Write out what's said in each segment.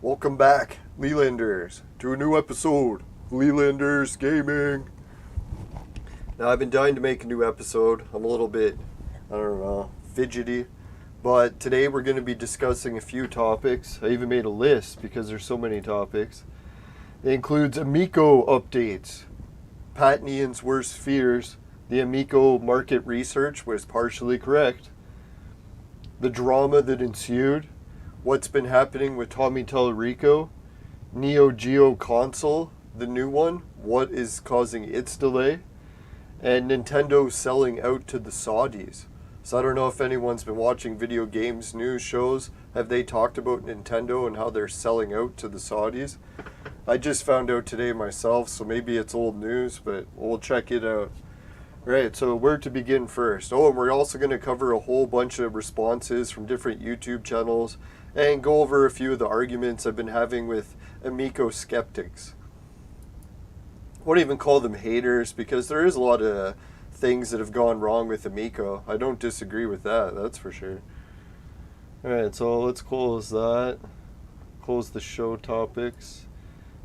Welcome back, Lelanders, to a new episode of Lelanders Gaming. Now, I've been dying to make a new episode. I'm a little bit, fidgety. But today we're going to be discussing a few topics. I even made a list because there's so many topics. It includes Amico updates, Pat and Ian's worst fears, the Amico market research was partially correct, the drama that ensued, what's been happening with Tommy Tallarico, NEO GEO console, the new one, what is causing its delay, and Nintendo selling out to the Saudis. So I don't know if anyone's been watching video games news shows. Have they talked about Nintendo and how they're selling out to the Saudis? I just found out today myself, so maybe it's old news, but we'll check it out. Right, so where to begin first? Oh, and we're also going to cover a whole bunch of responses from different YouTube channels and go over a few of the arguments I've been having with Amico skeptics. I won't even call them haters because there is a lot of things that have gone wrong with Amico. I don't disagree with that, that's for sure. Alright, so let's close that. Close the show topics.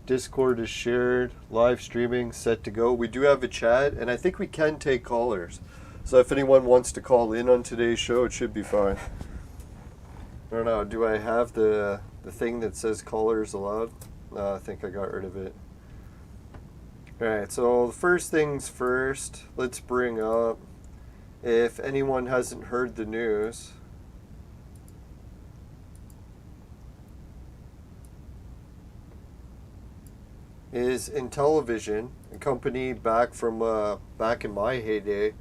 Discord is shared. Live streaming set to go. We do have a chat, and I think we can take callers. So if anyone wants to call in on today's show, it should be fine. I don't know, do I have the thing that says callers allowed? No, I think I got rid of it. Alright, so first things first, let's bring up, if anyone hasn't heard the news, is Intellivision, a company back from back in my heyday,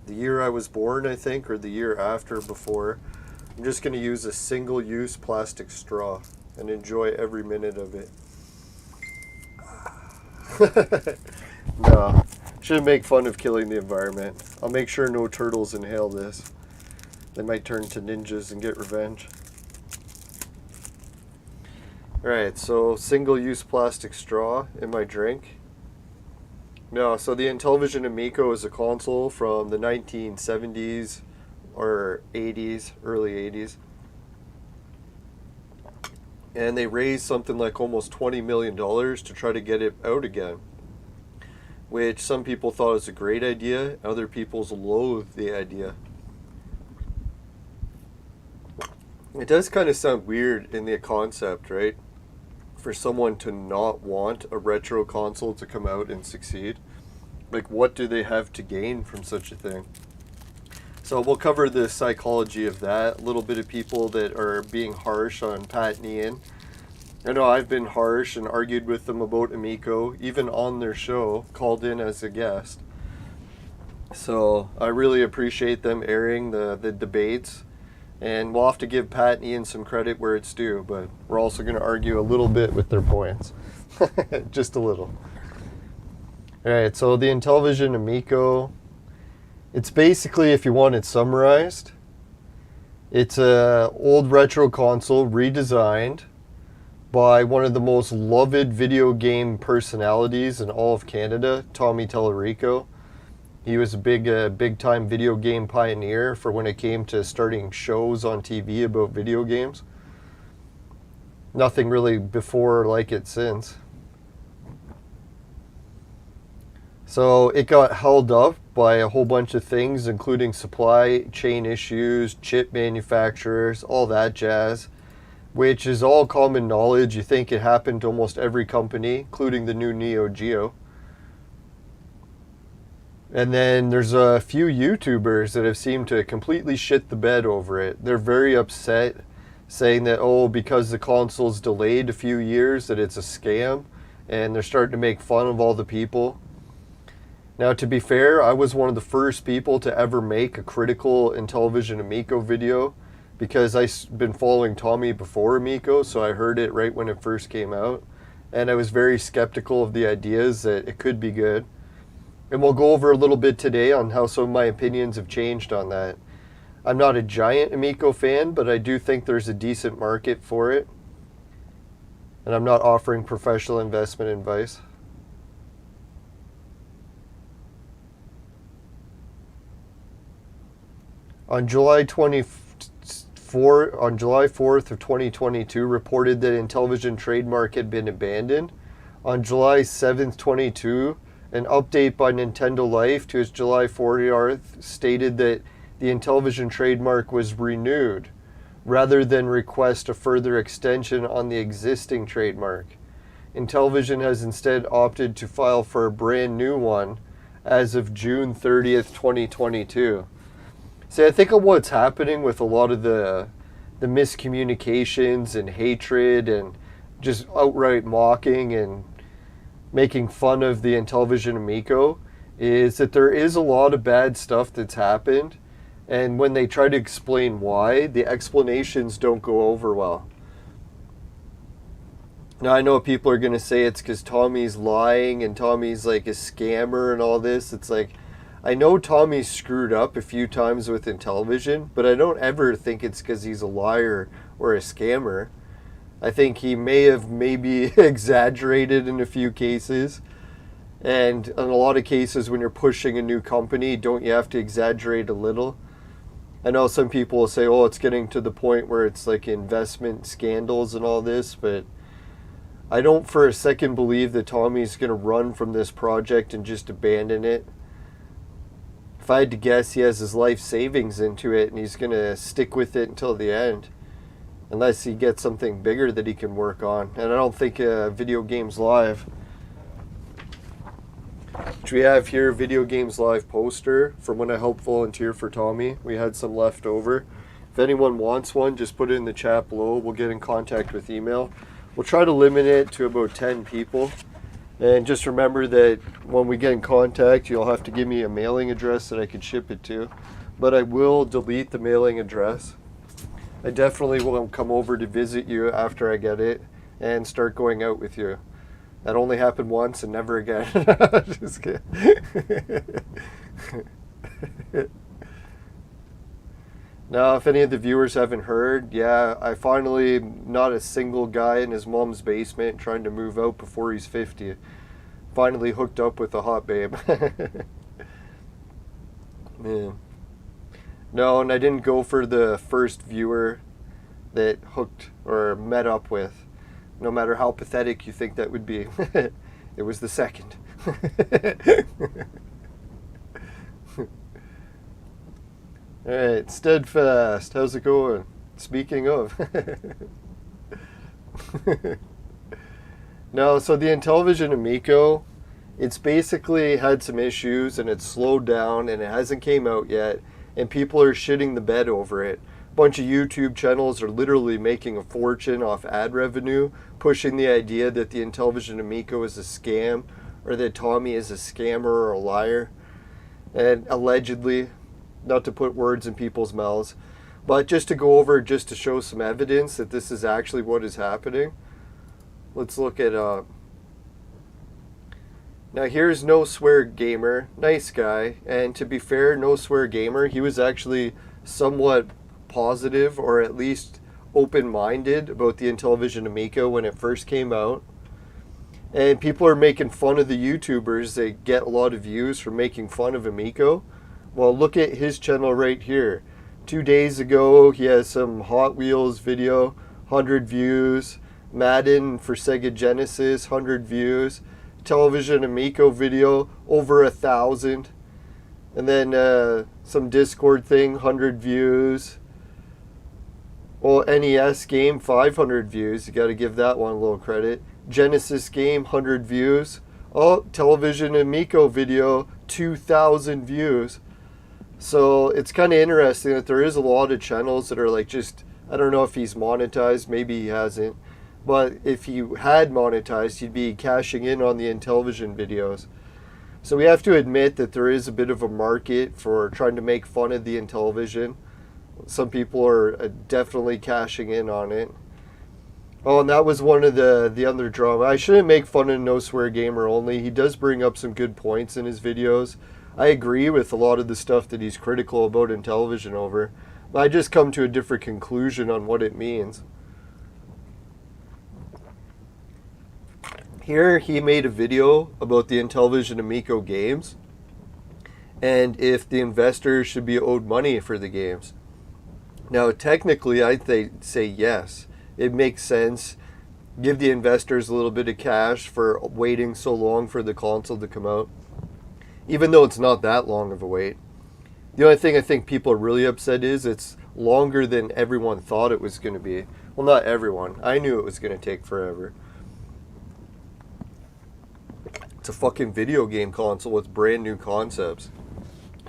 the year I was born, I think, or the year after before. I'm just going to use a single-use plastic straw and enjoy every minute of it. No, shouldn't make fun of killing the environment. I'll make sure no turtles inhale this. They might turn to ninjas and get revenge. Alright, so single-use plastic straw in my drink. No, so the Intellivision Amico is a console from the 1970s or 80s, early 80s. And they raised something like almost $20 million to try to get it out again. Which some people thought was a great idea, other people loathed the idea. It does kind of sound weird in the concept, right? For someone to not want a retro console to come out and succeed. Like, what do they have to gain from such a thing? So we'll cover the psychology of that, a little bit of people that are being harsh on Pat and Ian. I know I've been harsh and argued with them about Amico, even on their show, called in as a guest. So I really appreciate them airing the debates. And we'll have to give Pat and Ian some credit where it's due, but we're also going to argue a little bit with their points. Just a little. Alright, so the Intellivision Amico, it's basically, if you want it summarized, it's a old retro console redesigned by one of the most loved video game personalities in all of Canada, Tommy Tallarico. He was a big time video game pioneer for when it came to starting shows on TV about video games. Nothing really before like it since. So it got held up by a whole bunch of things, including supply chain issues, chip manufacturers, all that jazz, which is all common knowledge. You think it happened to almost every company, including the new NEO GEO. And then there's a few YouTubers that have seemed to completely shit the bed over it. They're very upset, saying that, oh, because the console's delayed a few years, that it's a scam, and they're starting to make fun of all the people. Now, to be fair, I was one of the first people to ever make a critical Intellivision Amico video, because I've been following Tommy before Amico, so I heard it right when it first came out, and I was very skeptical of the ideas that it could be good. And we'll go over a little bit today on how some of my opinions have changed on that. I'm not a giant Amico fan, but I do think there's a decent market for it. And I'm not offering professional investment advice. On July 25th, July 4th of 2022 reported that Intellivision trademark had been abandoned. On July 7th, 22, an update by Nintendo Life to its July 4th stated that the Intellivision trademark was renewed, rather than request a further extension on the existing trademark. Intellivision has instead opted to file for a brand new one as of June 30th, 2022. See, I think of what's happening with a lot of the miscommunications and hatred and just outright mocking and making fun of the Intellivision Amico is that there is a lot of bad stuff that's happened, and when they try to explain why, the explanations don't go over well. Now, I know people are going to say it's because Tommy's lying and Tommy's like a scammer and all this. It's like, I know Tommy's screwed up a few times with Intellivision, but I don't ever think it's because he's a liar or a scammer. I think he may have maybe exaggerated in a few cases. And in a lot of cases, when you're pushing a new company, don't you have to exaggerate a little? I know some people will say, oh, it's getting to the point where it's like investment scandals and all this, but I don't for a second believe that Tommy's going to run from this project and just abandon it. If I had to guess, he has his life savings into it and he's going to stick with it until the end. Unless he gets something bigger that he can work on. And I don't think Video Games Live, which we have here, Video Games Live poster from when I helped volunteer for Tommy. We had some left over. If anyone wants one, just put it in the chat below. We'll get in contact with email. We'll try to limit it to about 10 people. And just remember that when we get in contact, you'll have to give me a mailing address that I can ship it to. But I will delete the mailing address. I definitely will come over to visit you after I get it and start going out with you. That only happened once and never again. Just kidding. Now, if any of the viewers haven't heard, yeah, I finally, not a single guy in his mom's basement trying to move out before he's 50. Finally hooked up with a hot babe. Yeah. No, and I didn't go for the first viewer that hooked or met up with, no matter how pathetic you think that would be. It was the second. Alright, Steadfast, how's it going? Speaking of. No, so the Intellivision Amico, it's basically had some issues and it's slowed down and it hasn't came out yet. And people are shitting the bed over it. A bunch of YouTube channels are literally making a fortune off ad revenue, pushing the idea that the Intellivision Amico is a scam, or that Tommy is a scammer or a liar. And allegedly, not to put words in people's mouths, but just to go over, just to show some evidence that this is actually what is happening. Let's look at now here's No Swear Gamer, nice guy, and to be fair, No Swear Gamer, he was actually somewhat positive or at least open-minded about the Intellivision Amico when it first came out. And people are making fun of the YouTubers that get a lot of views for making fun of Amico. Well, look at his channel right here. 2 days ago, he has some Hot Wheels video, 100 views. Madden for Sega Genesis, 100 views. Intellivision Amico video, over 1,000. And then some Discord thing, 100 views. Well, NES game, 500 views. You got to give that one a little credit. Genesis game, 100 views. Oh, Intellivision Amico video, 2,000 views. So it's kind of interesting that there is a lot of channels that are like just, I don't know if he's monetized, maybe he hasn't. But if you had monetized, you'd be cashing in on the Intellivision videos. So we have to admit that there is a bit of a market for trying to make fun of the Intellivision. Some people are definitely cashing in on it. Oh, and that was one of the other drama. I shouldn't make fun of No Swear Gamer only. He does bring up some good points in his videos. I agree with a lot of the stuff that he's critical about Intellivision over. But I just come to a different conclusion on what it means. Here he made a video about the Intellivision Amico games and if the investors should be owed money for the games. Now, technically, I'd say yes. It makes sense. Give the investors a little bit of cash for waiting so long for the console to come out, even though it's not that long of a wait. The only thing I think people are really upset is it's longer than everyone thought it was going to be. Well, not everyone. I knew it was going to take forever. It's a fucking video game console with brand new concepts,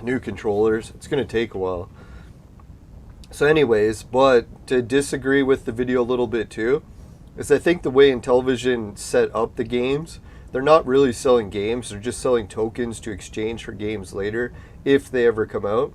new controllers. It's going to take a while. So anyways, but to disagree with the video a little bit too, is I think the way Intellivision set up the games, they're not really selling games, they're just selling tokens to exchange for games later, if they ever come out.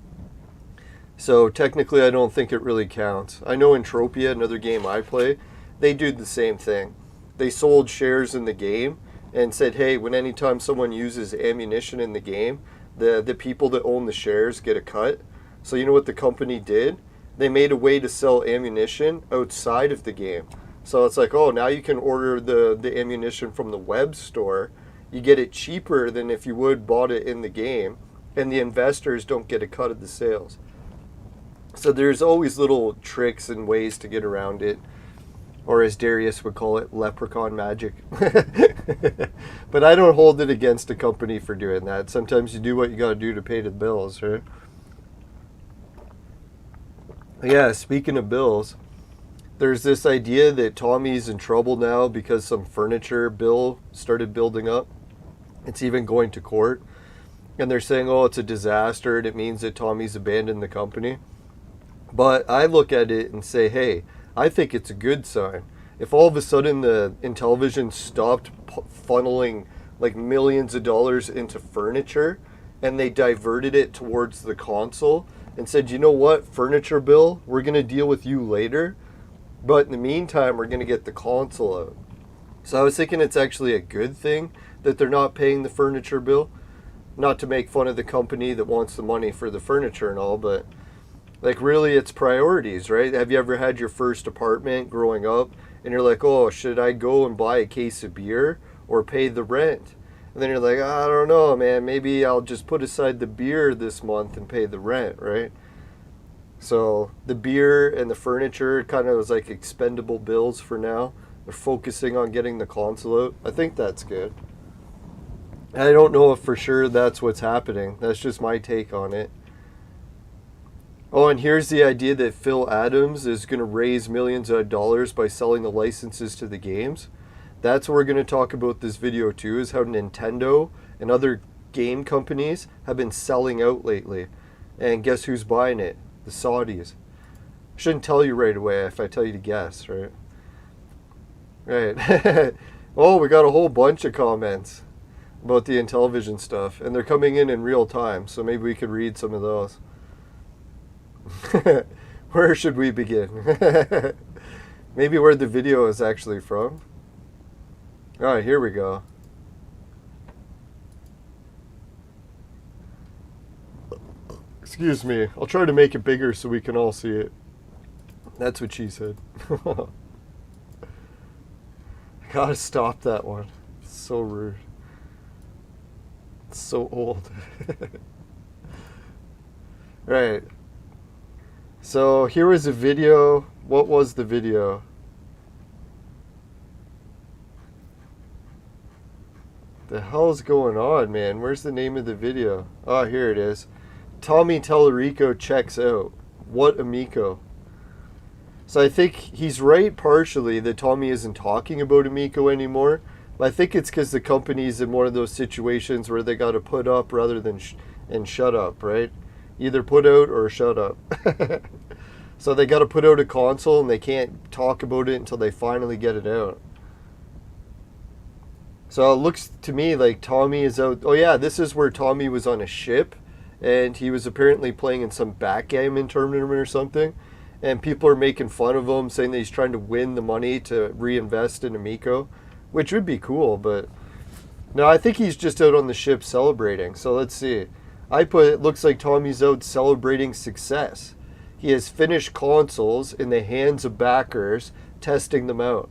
So technically I don't think it really counts. I know Entropia, another game I play, they do the same thing. They sold shares in the game and said, hey, when anytime someone uses ammunition in the game, the people that own the shares get a cut. So you know what the company did? They made a way to sell ammunition outside of the game. So it's like, oh, now you can order the ammunition from the web store. You get it cheaper than if you would bought it in the game, and the investors don't get a cut of the sales. So there's always little tricks and ways to get around it, or as Darius would call it, leprechaun magic. But I don't hold it against a company for doing that. Sometimes you do what you got to do to pay the bills, right? Yeah, speaking of bills, there's this idea that Tommy's in trouble now because some furniture bill started building up. It's even going to court. And they're saying, oh, it's a disaster and it means that Tommy's abandoned the company. But I look at it and say, hey, I think it's a good sign. If all of a sudden the Intellivision stopped funneling like millions of dollars into furniture and they diverted it towards the console and said, you know what, furniture bill, we're going to deal with you later. But in the meantime, we're going to get the console out. So I was thinking it's actually a good thing that they're not paying the furniture bill. Not to make fun of the company that wants the money for the furniture and all, but like really it's priorities, right? Have you ever had your first apartment growing up and you're like, oh, should I go and buy a case of beer or pay the rent? And then you're like, I don't know, man, maybe I'll just put aside the beer this month and pay the rent, right? So the beer and the furniture kind of was like expendable bills for now. They're focusing on getting the console out. I think that's good. I don't know if for sure that's what's happening. That's just my take on it. Oh, and here's the idea that Phil Adams is going to raise millions of dollars by selling the licenses to the games. That's what we're going to talk about this video too, is how Nintendo and other game companies have been selling out lately. And guess who's buying it? The Saudis. I shouldn't tell you right away if I tell you to guess, right? Right. Oh, we got a whole bunch of comments about the Intellivision stuff, and they're coming in real time, so maybe we could read some of those. Where should we begin? Maybe where the video is actually from. Alright, here we go. Excuse me. I'll try to make it bigger so we can all see it. That's what she said. I gotta stop that one. It's so rude. It's so old. Right. So here was a video. What was the video? The hell's going on, man? Where's the name of the video? Oh, here it is. Tommy Tellerico checks out. What Amico? So I think he's right partially that Tommy isn't talking about Amico anymore. But I think it's because the company's in one of those situations where they got to put up rather than and shut up, right? Either put out or shut up. So they got to put out a console and they can't talk about it until they finally get it out. So it looks to me like Tommy is out. Oh yeah, this is where Tommy was on a ship and he was apparently playing in some backgammon tournament or something. And people are making fun of him, saying that he's trying to win the money to reinvest in Amico, which would be cool, but no, I think he's just out on the ship celebrating. So let's see. I put, it looks like Tommy's out celebrating success. He has finished consoles in the hands of backers, testing them out.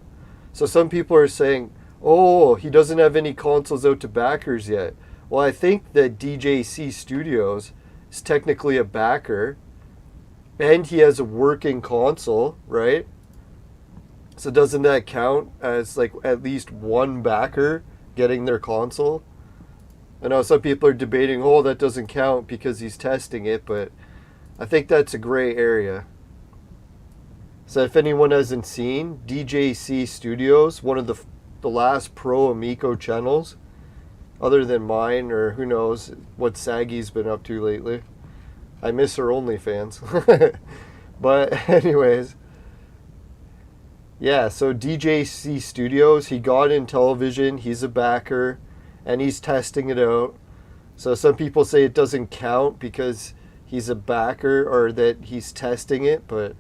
So some people are saying, oh, he doesn't have any consoles out to backers yet. Well, I think that DJC Studios is technically a backer, and he has a working console, right? So doesn't that count as like at least one backer getting their console? I know some people are debating, oh, that doesn't count because he's testing it, but I think that's a gray area. So if anyone hasn't seen, DJC Studios, one of the last pro Amico channels, other than mine, or who knows what Saggy's been up to lately. I miss her OnlyFans. But anyways, yeah, so DJC Studios, he got in television, he's a backer, and he's testing it out. So some people say it doesn't count because he's a backer or that he's testing it, but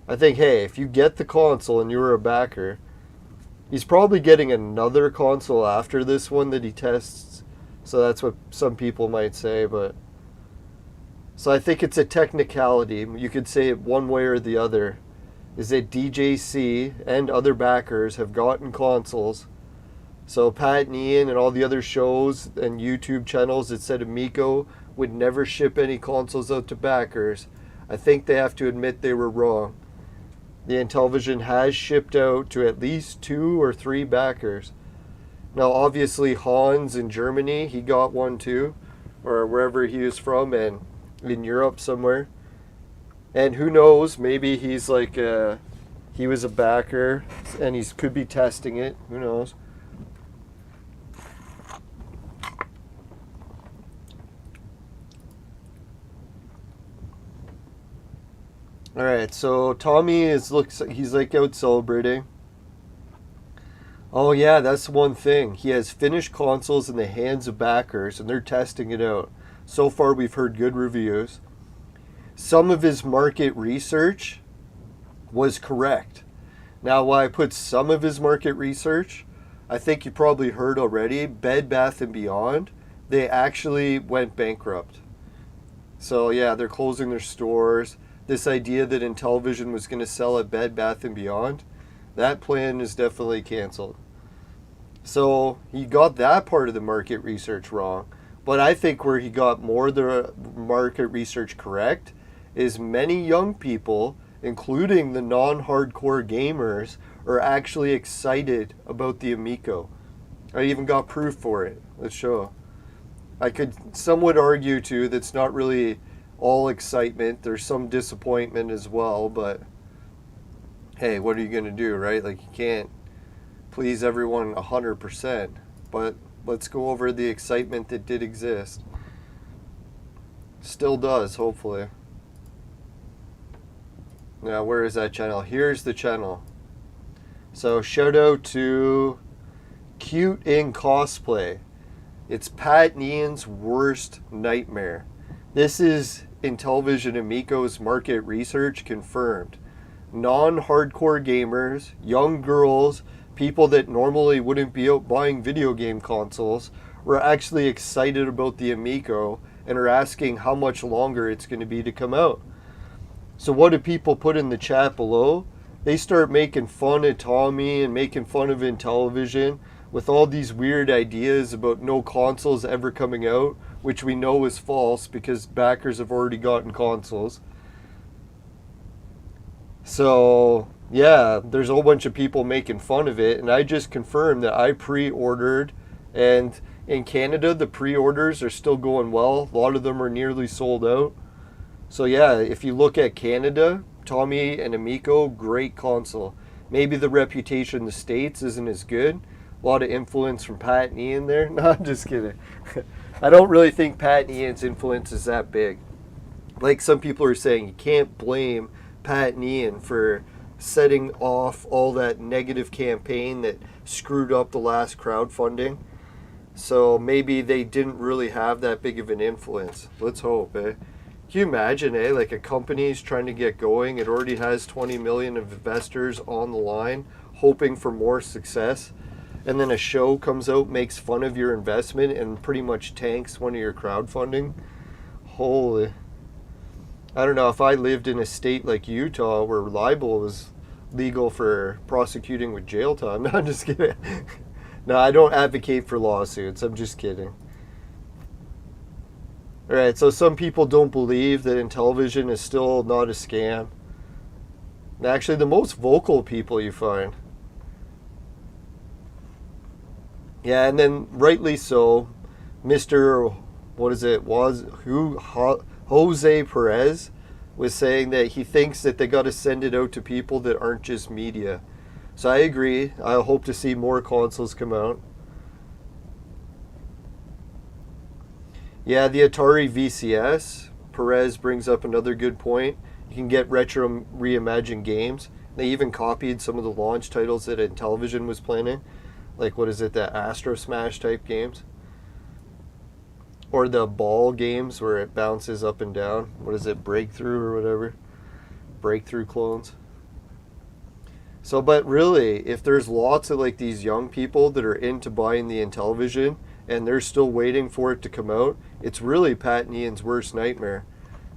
I think, hey, if you get the console and you're a backer, he's probably getting another console after this one that he tests. So that's what some people might say, but so I think it's a technicality. You could say it one way or the other. Is that DJC and other backers have gotten consoles. So Pat and Ian and all the other shows and YouTube channels that said Amico would never ship any consoles out to backers, I think they have to admit they were wrong. The Intellivision has shipped out to at least 2 or 3 backers. Now obviously Hans in Germany, he got one too, or wherever he was from, and in Europe somewhere. And who knows, maybe he's like, he was a backer and he could be testing it. Who knows? All right, so Tommy he's like out celebrating. Oh yeah, that's one thing. He has finished consoles in the hands of backers and they're testing it out. So far we've heard good reviews. Some of his market research was correct. Now, why I put some of his market research, I think you probably heard already, Bed Bath & Beyond, they actually went bankrupt. So yeah, they're closing their stores. This idea that Intellivision was going to sell at Bed Bath & Beyond, that plan is definitely canceled. So he got that part of the market research wrong. But I think where he got more of the market research correct is many young people, including the non-hardcore gamers, are actually excited about the Amico. I even got proof for it. Let's show. I could somewhat argue too that's not really all excitement. There's some disappointment as well, but hey, what are you going to do, right? Like, you can't please everyone 100%, but let's go over the excitement that did exist. Still does, hopefully. Now, where is that channel? Here's the channel. So, shout out to Cute in Cosplay. It's Pat and Ian's worst nightmare. This is Intellivision Amico's market research confirmed. Non-hardcore gamers, young girls, people that normally wouldn't be out buying video game consoles, were actually excited about the Amico and are asking how much longer it's going to be to come out. So what do people put in the chat below? They start making fun of Tommy and making fun of Intellivision with all these weird ideas about no consoles ever coming out, which we know is false because backers have already gotten consoles. So yeah, there's a whole bunch of people making fun of it, and I just confirmed that I pre-ordered, and in Canada the pre-orders are still going well. A lot of them are nearly sold out. So yeah, if you look at Canada, Tommy and Amico, great console. Maybe the reputation in the States isn't as good. A lot of influence from Pat and Ian there. No, I'm just kidding. I don't really think Pat and Ian's influence is that big. Like some people are saying, you can't blame Pat and Ian for setting off all that negative campaign that screwed up the last crowdfunding. So maybe they didn't really have that big of an influence. Let's hope, eh? Can you imagine, eh? Like a company's trying to get going. It already has 20 million of investors on the line, hoping for more success. And then a show comes out, makes fun of your investment, and pretty much tanks one of your crowdfunding. Holy. I don't know, if I lived in a state like Utah where libel was legal for prosecuting with jail time. No, I'm just kidding. No, I don't advocate for lawsuits. I'm just kidding. Alright, so some people don't believe that Intellivision is still not a scam. Actually, the most vocal people you find. Yeah, and then rightly so, Mr. Jose Perez was saying that he thinks that they got to send it out to people that aren't just media. So I agree. I hope to see more consoles come out. Yeah, the Atari VCS, Perez brings up another good point. You can get retro reimagined games. They even copied some of the launch titles that Intellivision was planning. Like, the Astro Smash type games? Or the ball games where it bounces up and down. Breakthrough or whatever? Breakthrough clones. So, but really, if there's lots of like these young people that are into buying the Intellivision and they're still waiting for it to come out, it's really Pat and Ian's worst nightmare.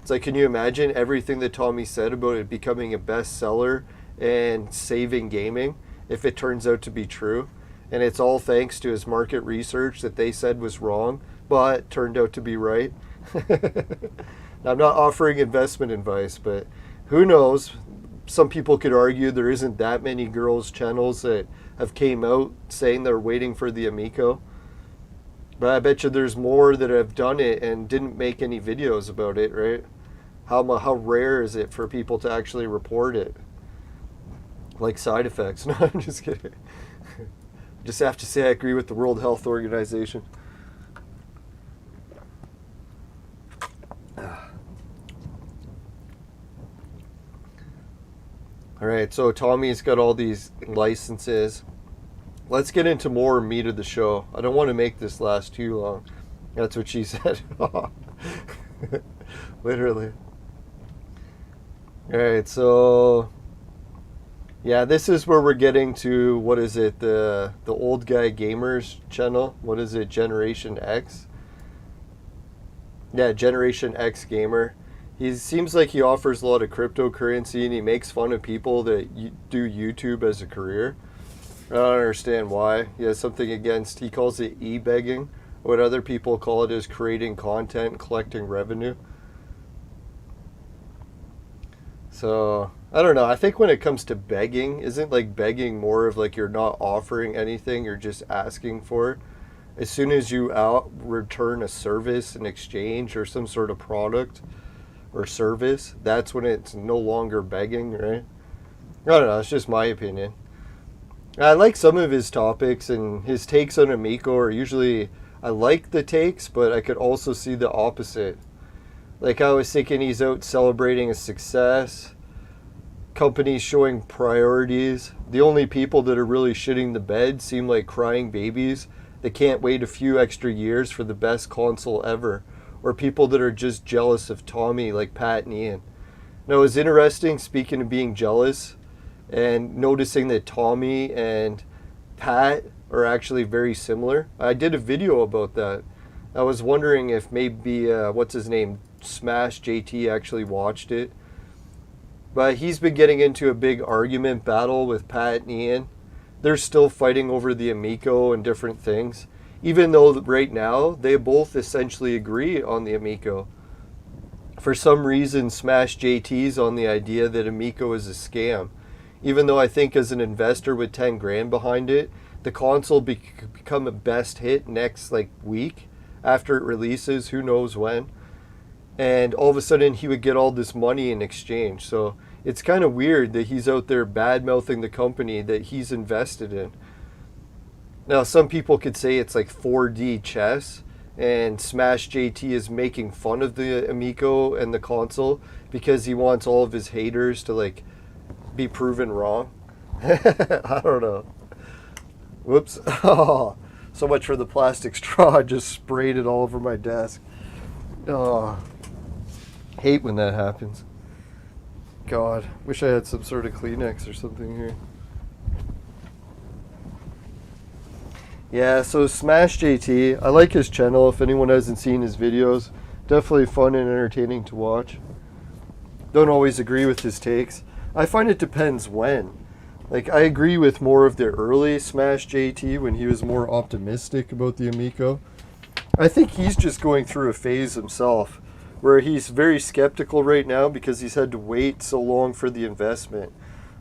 It's like, can you imagine everything that Tommy said about it becoming a bestseller and saving gaming if it turns out to be true? And it's all thanks to his market research that they said was wrong, but turned out to be right. Now, I'm not offering investment advice, but who knows? Some people could argue there isn't that many girls' channels that have came out saying they're waiting for the Amico. But I bet you there's more that have done it and didn't make any videos about it, right? How rare is it for people to actually report it? Like side effects. No, I'm just kidding. Just have to say I agree with the World Health Organization. Alright, so Tommy's got all these licenses. Let's get into more meat of the show. I don't want to make this last too long. That's what she said. Literally. Alright, so yeah, this is where we're getting to, the old guy gamers channel. Generation X? Yeah, Generation X gamer. He seems like he offers a lot of cryptocurrency and he makes fun of people that do YouTube as a career. I don't understand why. He has something against, he calls it e-begging. What other people call it is creating content and collecting revenue. So, I don't know. I think when it comes to begging, isn't like begging more of like you're not offering anything, you're just asking for it? As soon as you return a service, an exchange, or some sort of product or service, that's when it's no longer begging, right? I don't know. It's just my opinion. I like some of his topics, and his takes on Amico are usually, I like the takes, but I could also see the opposite. Like, I was thinking he's out celebrating a success, companies showing priorities. The only people that are really shitting the bed seem like crying babies that can't wait a few extra years for the best console ever, or people that are just jealous of Tommy like Pat and Ian. Now, it was interesting, speaking of being jealous, and noticing that Tommy and Pat are actually very similar. I did a video about that. I was wondering if maybe, Smash JT actually watched it. But he's been getting into a big argument battle with Pat and Ian. They're still fighting over the Amico and different things, even though right now they both essentially agree on the Amico. For some reason, Smash JT's on the idea that Amico is a scam. Even though I think as an investor with 10 grand behind it, the console become a best hit next week after it releases, who knows when. And all of a sudden he would get all this money in exchange. So it's kind of weird that he's out there bad-mouthing the company that he's invested in. Now, some people could say it's like 4D chess, and Smash JT is making fun of the Amico and the console because he wants all of his haters to be proven wrong. I don't know. Whoops. Oh, so much for the plastic straw. I just sprayed it all over my desk. Oh, hate when that happens. God, wish I had some sort of Kleenex or something here. Yeah, so Smash JT, I like his channel. If anyone hasn't seen his videos, definitely fun and entertaining to watch. Don't always agree with his takes. I find it depends when. I agree with more of the early Smash JT when he was more optimistic about the Amico. I think he's just going through a phase himself where he's very skeptical right now because he's had to wait so long for the investment.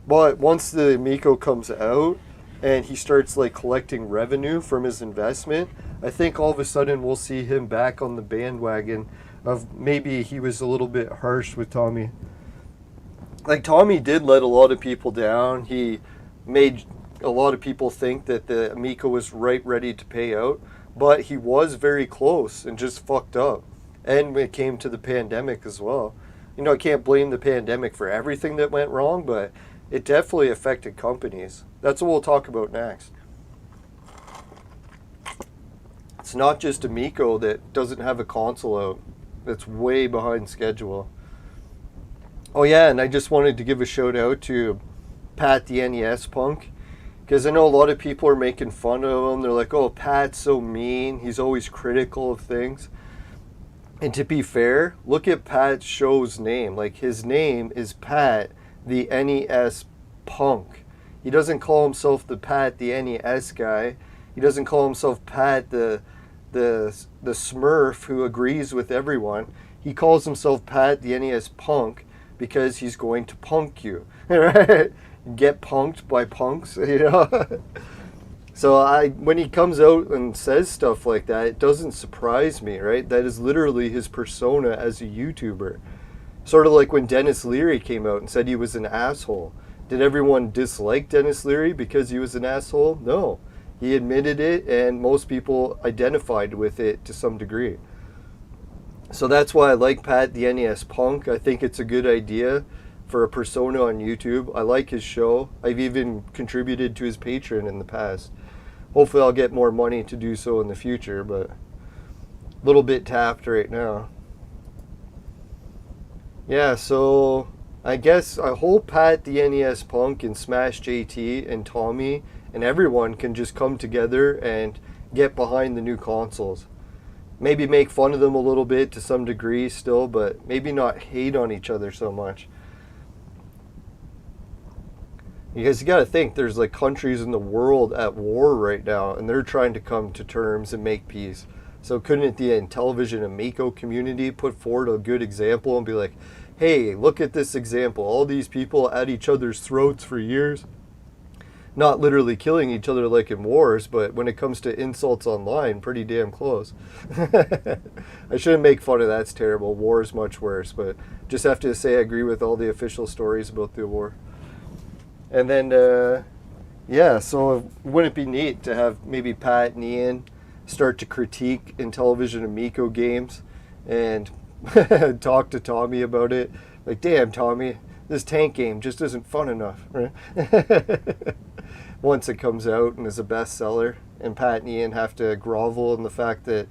But once the Amico comes out and he starts like collecting revenue from his investment, I think all of a sudden we'll see him back on the bandwagon of maybe he was a little bit harsh with Tommy. Like, Tommy did let a lot of people down. He made a lot of people think that the Amico was ready to pay out, but he was very close and just fucked up. And when it came to the pandemic as well. You know, I can't blame the pandemic for everything that went wrong, but it definitely affected companies. That's what we'll talk about next. It's not just Amico that doesn't have a console out. That's way behind schedule. Oh yeah, and I just wanted to give a shout out to Pat the NES punk, because I know a lot of people are making fun of him. They're like, oh, Pat's so mean. He's always critical of things. And to be fair, look at Pat's show's name. Like, his name is Pat the NES punk. He doesn't call himself the Pat the NES guy. He doesn't call himself Pat the Smurf who agrees with everyone. He calls himself Pat the NES punk because he's going to punk you. Right? Get punked by punks, you know? So when he comes out and says stuff like that, it doesn't surprise me, right? That is literally his persona as a YouTuber. Sort of like when Dennis Leary came out and said he was an asshole. Did everyone dislike Dennis Leary because he was an asshole? No. He admitted it, and most people identified with it to some degree. So that's why I like Pat the NES Punk. I think it's a good idea for a persona on YouTube. I like his show. I've even contributed to his Patreon in the past. Hopefully I'll get more money to do so in the future, but a little bit tapped right now. Yeah, so I guess I hope Pat the NES Punk and Smash JT and Tommy and everyone can just come together and get behind the new consoles. Maybe make fun of them a little bit to some degree still, but maybe not hate on each other so much. Because you gotta think, there's like countries in the world at war right now, and they're trying to come to terms and make peace. So couldn't the Intellivision Amico community put forward a good example and be like, hey, look at this example. All these people at each other's throats for years. Not literally killing each other like in wars, but when it comes to insults online, pretty damn close. I shouldn't make fun of that. That's terrible. War is much worse, but just have to say I agree with all the official stories about the war. And then, yeah, so wouldn't it be neat to have maybe Pat and Ian start to critique Intellivision Amico games and talk to Tommy about it? Like, damn, Tommy, this tank game just isn't fun enough, right? Once it comes out and is a bestseller, and Pat and Ian have to grovel in the fact that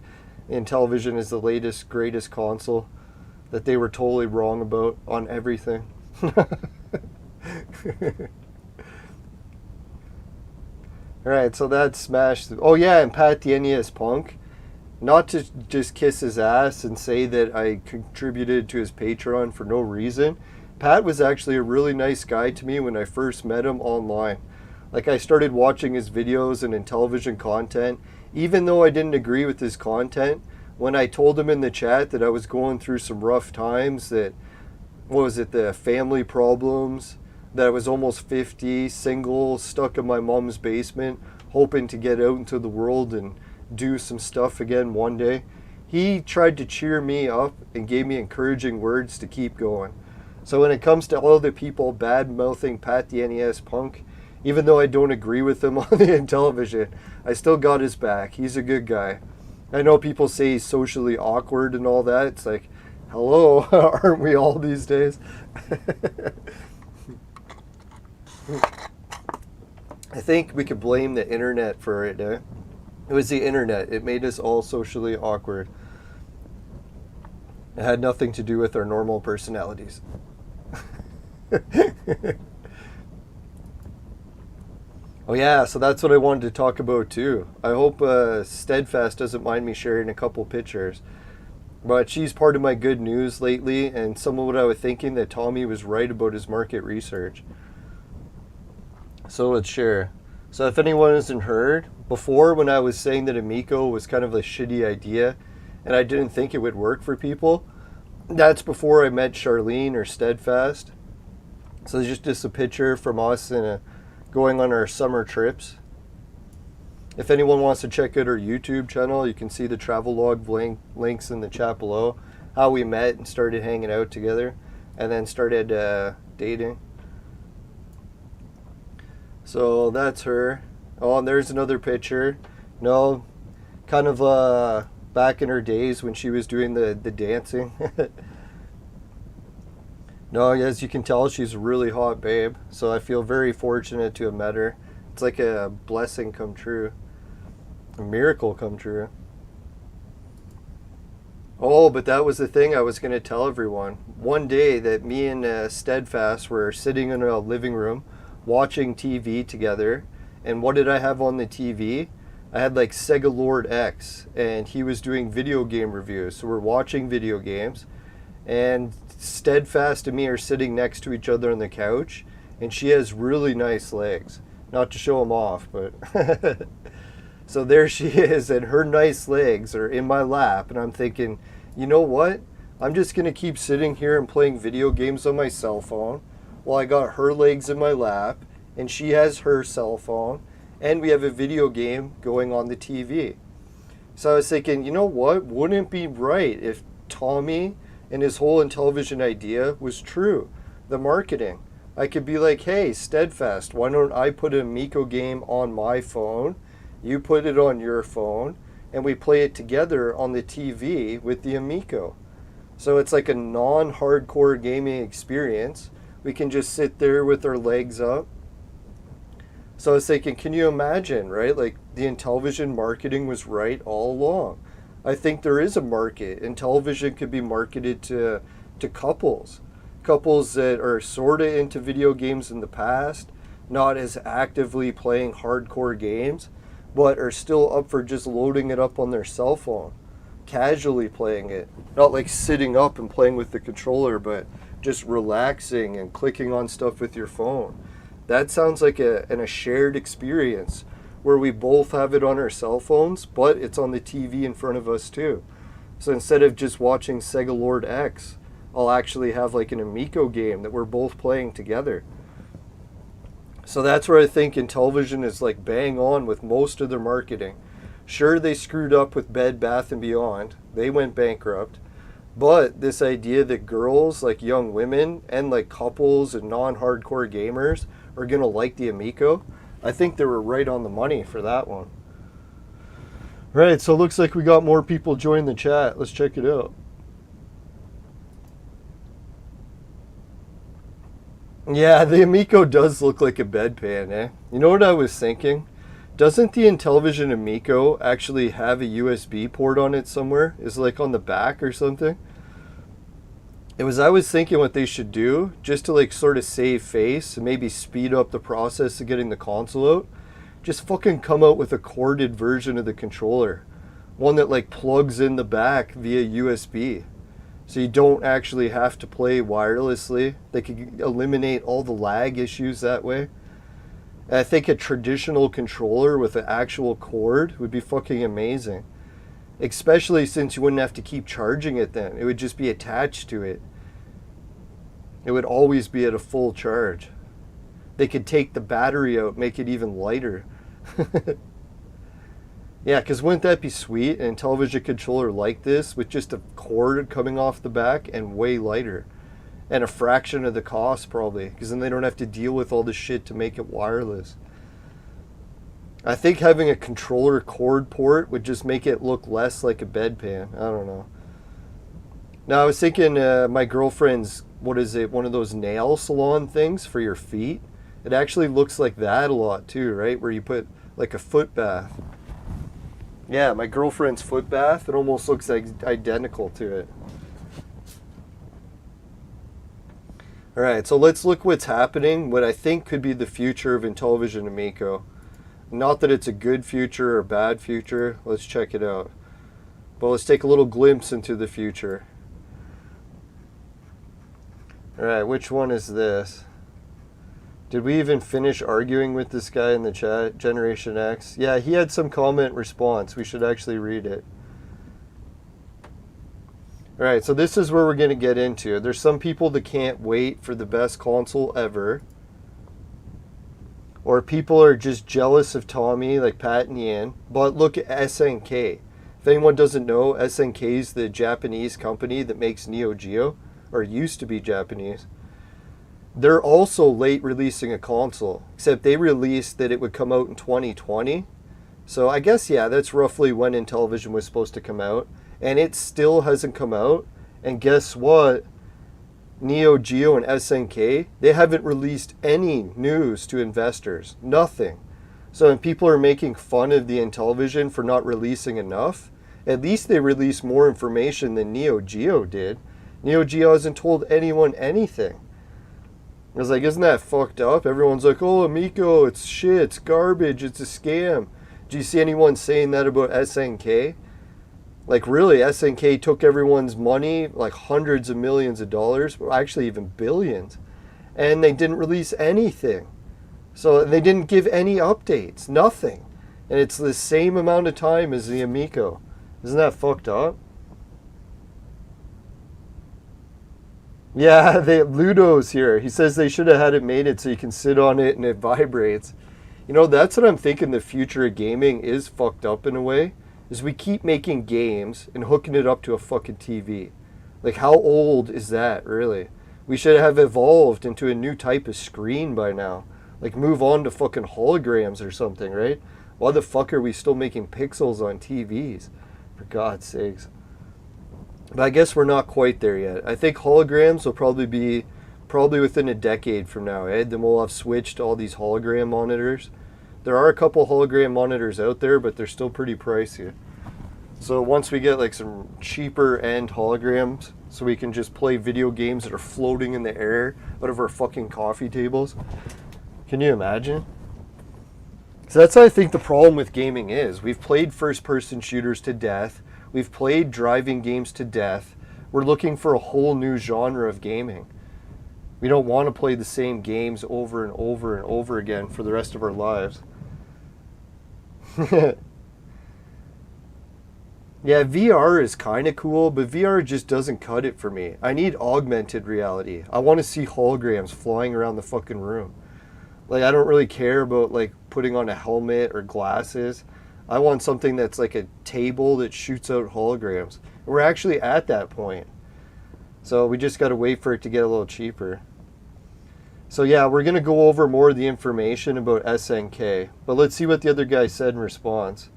Intellivision is the latest, greatest console that they were totally wrong about on everything. Alright, so that's Smash. Oh yeah, and Pat the NES Punk. Not to just kiss his ass and say that I contributed to his Patreon for no reason. Pat was actually a really nice guy to me when I first met him online. Like, I started watching his videos and Intellivision content, even though I didn't agree with his content. When I told him in the chat that I was going through some rough times, that, what was it, the family problems, that I was almost 50, single, stuck in my mom's basement, hoping to get out into the world and do some stuff again one day. He tried to cheer me up and gave me encouraging words to keep going. So when it comes to all the people bad-mouthing Pat the NES Punk, even though I don't agree with him on the Intellivision, I still got his back. He's a good guy. I know people say he's socially awkward and all that. It's like, hello, aren't we all these days? I think we could blame the internet for it, eh? It was the internet. It made us all socially awkward. It had nothing to do with our normal personalities. Oh yeah, so that's what I wanted to talk about too. I hope Steadfast doesn't mind me sharing a couple pictures. But she's part of my good news lately, and some of what I was thinking, that Tommy was right about his market research. So let's share. So if anyone hasn't heard, before when I was saying that Amico was kind of a shitty idea and I didn't think it would work for people, that's before I met Charlene or Steadfast. So there's just a picture from us going on our summer trips. If anyone wants to check out our YouTube channel, you can see the travel log links in the chat below. How we met and started hanging out together and then started dating. So that's her. Oh, and there's another picture. No, kind of back in her days when she was doing the dancing. No, as you can tell, she's a really hot babe. So I feel very fortunate to have met her. It's like a blessing come true. A miracle come true. Oh, but that was the thing I was going to tell everyone. One day that me and Steadfast were sitting in a living room watching TV together. And what did I have on the TV? I had like Sega Lord X, and he was doing video game reviews. So we're watching video games, and Steadfast and me are sitting next to each other on the couch, and she has really nice legs. Not to show them off, but so there she is, and her nice legs are in my lap, and I'm thinking, you know what? I'm just going to keep sitting here and playing video games on my cell phone while I got her legs in my lap, and she has her cell phone, and we have a video game going on the TV. So I was thinking, you know what? Wouldn't it be right if Tommy and his whole Intellivision idea was true? The marketing. I could be like, hey, Steadfast, why don't I put an Amico game on my phone? You put it on your phone, and we play it together on the TV with the Amico. So it's like a non-hardcore gaming experience. We can just sit there with our legs up. So I was thinking, can you imagine, right? Like the Intellivision marketing was right all along. I think there is a market. Intellivision could be marketed to couples. Couples that are sort of into video games in the past, not as actively playing hardcore games, but are still up for just loading it up on their cell phone, casually playing it. Not like sitting up and playing with the controller, but just relaxing and clicking on stuff with your phone. That sounds like a shared experience where we both have it on our cell phones, but it's on the TV in front of us too. So instead of just watching Sega Lord X, I'll actually have like an Amico game that we're both playing together. So that's where I think Intellivision is like bang on with most of their marketing. Sure, they screwed up with Bed Bath & Beyond. They went bankrupt. But this idea that girls, like young women, and like couples and non-hardcore gamers are going to like the Amico, I think they were right on the money for that one. Right, so it looks like we got more people join the chat. Let's check it out. Yeah, the Amico does look like a bedpan, eh? You know what I was thinking? Doesn't the Intellivision Amico actually have a USB port on it somewhere? Is it like on the back or something? I was thinking what they should do, just to like sort of save face and maybe speed up the process of getting the console out, just fucking come out with a corded version of the controller. One that like plugs in the back via USB. So you don't actually have to play wirelessly. They could eliminate all the lag issues that way. And I think a traditional controller with an actual cord would be fucking amazing. Especially since you wouldn't have to keep charging it then. It would just be attached to it. It would always be at a full charge. They could take the battery out, make it even lighter. Yeah, because wouldn't that be sweet? An Intellivision controller like this with just a cord coming off the back and way lighter. And a fraction of the cost probably, because then they don't have to deal with all the shit to make it wireless. I think having a controller cord port would just make it look less like a bedpan. I don't know. Now I was thinking my girlfriend's, what is it, one of those nail salon things for your feet. It actually looks like that a lot too, right? Where you put like a foot bath. Yeah, my girlfriend's foot bath, it almost looks like identical to it. Alright, so let's look what's happening, what I think could be the future of Intellivision Amico. Not that it's a good future or bad future, let's check it out. But let's take a little glimpse into the future. Alright, which one is this? Did we even finish arguing with this guy in the chat? Generation X? Yeah, he had some comment response. We should actually read it. Alright, so this is where we're going to get into. There's some people that can't wait for the best console ever. Or people are just jealous of Tommy, like Pat and Ian. But look at SNK. If anyone doesn't know, SNK is the Japanese company that makes NEO GEO. Or used to be Japanese. They're also late releasing a console, except they released that it would come out in 2020. So I guess, yeah, that's roughly when Intellivision was supposed to come out. And it still hasn't come out. And guess what? NEO GEO and SNK, they haven't released any news to investors. Nothing. So when people are making fun of the Intellivision for not releasing enough, at least they released more information than NEO GEO did. NEO GEO hasn't told anyone anything. I was like, isn't that fucked up? Everyone's like, oh, Amico, it's shit, it's garbage, it's a scam. Do you see anyone saying that about SNK? Like, really, SNK took everyone's money, like hundreds of millions of dollars, actually even billions, and they didn't release anything. So they didn't give any updates, nothing. And it's the same amount of time as the Amico. Isn't that fucked up? Yeah, Ludo's here. He says they should have had it mated so you can sit on it and it vibrates. You know, that's what I'm thinking the future of gaming is fucked up in a way. Is we keep making games and hooking it up to a fucking TV. Like, how old is that, really? We should have evolved into a new type of screen by now. Like, move on to fucking holograms or something, right? Why the fuck are we still making pixels on TVs? For God's sakes. But I guess we're not quite there yet. I think holograms will probably be within a decade from now, eh? Then we'll have switched to all these hologram monitors. There are a couple hologram monitors out there, but they're still pretty pricey. So once we get like some cheaper end holograms, so we can just play video games that are floating in the air out of our fucking coffee tables. Can you imagine? So that's what I think the problem with gaming is. We've played first-person shooters to death. We've played driving games to death. We're looking for a whole new genre of gaming. We don't want to play the same games over and over and over again for the rest of our lives. Yeah, VR is kind of cool, but VR just doesn't cut it for me. I need augmented reality. I want to see holograms flying around the fucking room. Like, I don't really care about like putting on a helmet or glasses. I want something that's like a table that shoots out holograms. And we're actually at that point. So we just got to wait for it to get a little cheaper. So yeah, we're going to go over more of the information about SNK. But let's see what the other guy said in response.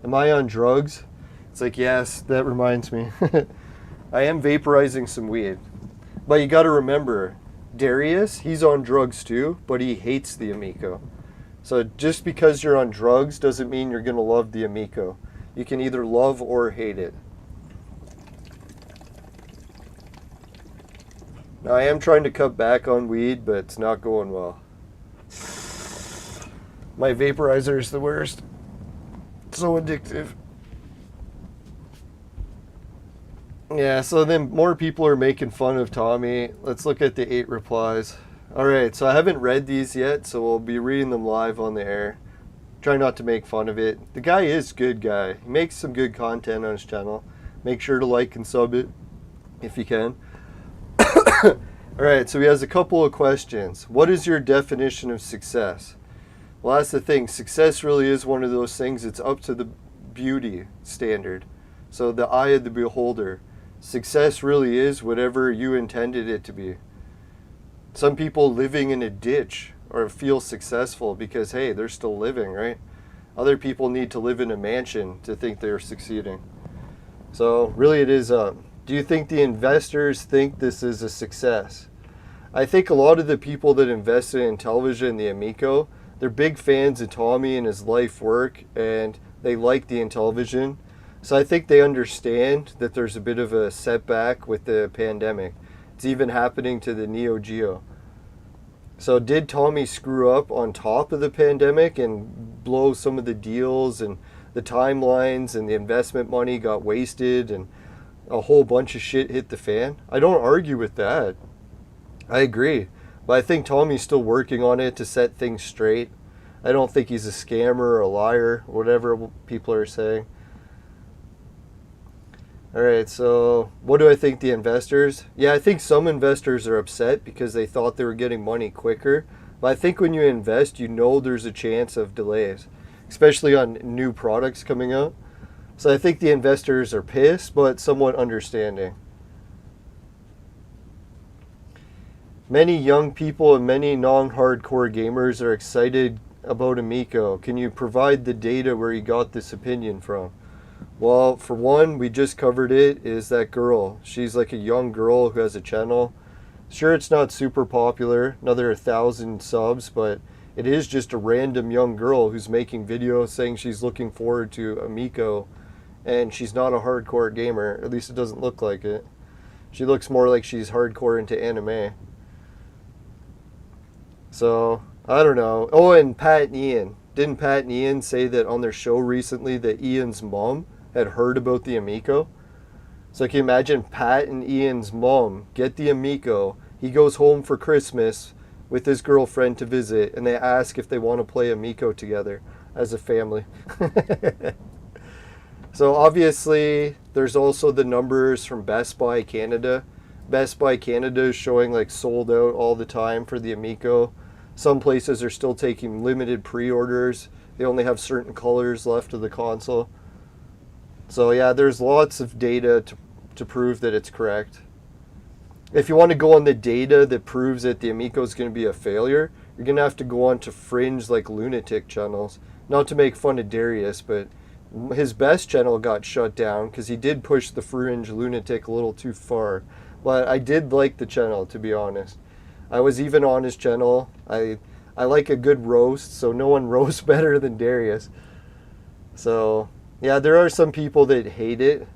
Am I on drugs? It's like, yes, that reminds me. I am vaporizing some weed. But you got to remember, Darius, he's on drugs too, but he hates the Amico. So just because you're on drugs doesn't mean you're going to love the Amico. You can either love or hate it. Now, I am trying to cut back on weed, but it's not going well. My vaporizer is the worst. It's so addictive. Yeah, so then more people are making fun of Tommy. Let's look at the 8 replies. Alright, so I haven't read these yet, so we'll be reading them live on the air. Try not to make fun of it. The guy is a good guy. He makes some good content on his channel. Make sure to like and sub it if you can. Alright, so he has a couple of questions. What is your definition of success? Well, that's the thing. Success really is one of those things. It's up to the beauty standard. So the eye of the beholder. Success really is whatever you intended it to be. Some people living in a ditch or feel successful because, hey, they're still living, right? Other people need to live in a mansion to think they're succeeding. So really it is, do you think the investors think this is a success? I think a lot of the people that invested in television, the Amico, they're big fans of Tommy and his life work, and they like the Intellivision. So I think they understand that there's a bit of a setback with the pandemic. It's even happening to the NEO GEO. So did Tommy screw up on top of the pandemic and blow some of the deals, and the timelines and the investment money got wasted and a whole bunch of shit hit the fan? I don't argue with that. I agree. But I think Tommy's still working on it to set things straight. I don't think he's a scammer or a liar, whatever people are saying. Alright, so what do I think the investors? Yeah, I think some investors are upset because they thought they were getting money quicker. But I think when you invest, you know there's a chance of delays, especially on new products coming out. So I think the investors are pissed, but somewhat understanding. Many young people and many non-hardcore gamers are excited about Amico. Can you provide the data where you got this opinion from? Well, for one, we just covered it, is that girl. She's like a young girl who has a channel. Sure, it's not super popular, another 1,000 subs, but it is just a random young girl who's making videos saying she's looking forward to Amico, and she's not a hardcore gamer. At least it doesn't look like it. She looks more like she's hardcore into anime. So, I don't know. Oh, and Pat and Ian. Didn't Pat and Ian say that on their show recently that Ian's mom had heard about the Amico? So can you imagine Pat and Ian's mom get the Amico, he goes home for Christmas with his girlfriend to visit, and they ask if they want to play Amico together as a family. So obviously there's also the numbers from Best Buy Canada. Best Buy Canada is showing like sold out all the time for the Amico. Some places are still taking limited pre-orders. They only have certain colors left of the console. So yeah, there's lots of data to prove that it's correct. If you want to go on the data that proves that the Amico is going to be a failure, you're going to have to go on to fringe like lunatic channels. Not to make fun of Darius, but his best channel got shut down because he did push the fringe lunatic a little too far. But I did like the channel, to be honest. I was even on his channel. I like a good roast, so no one roasts better than Darius. So yeah, there are some people that hate it.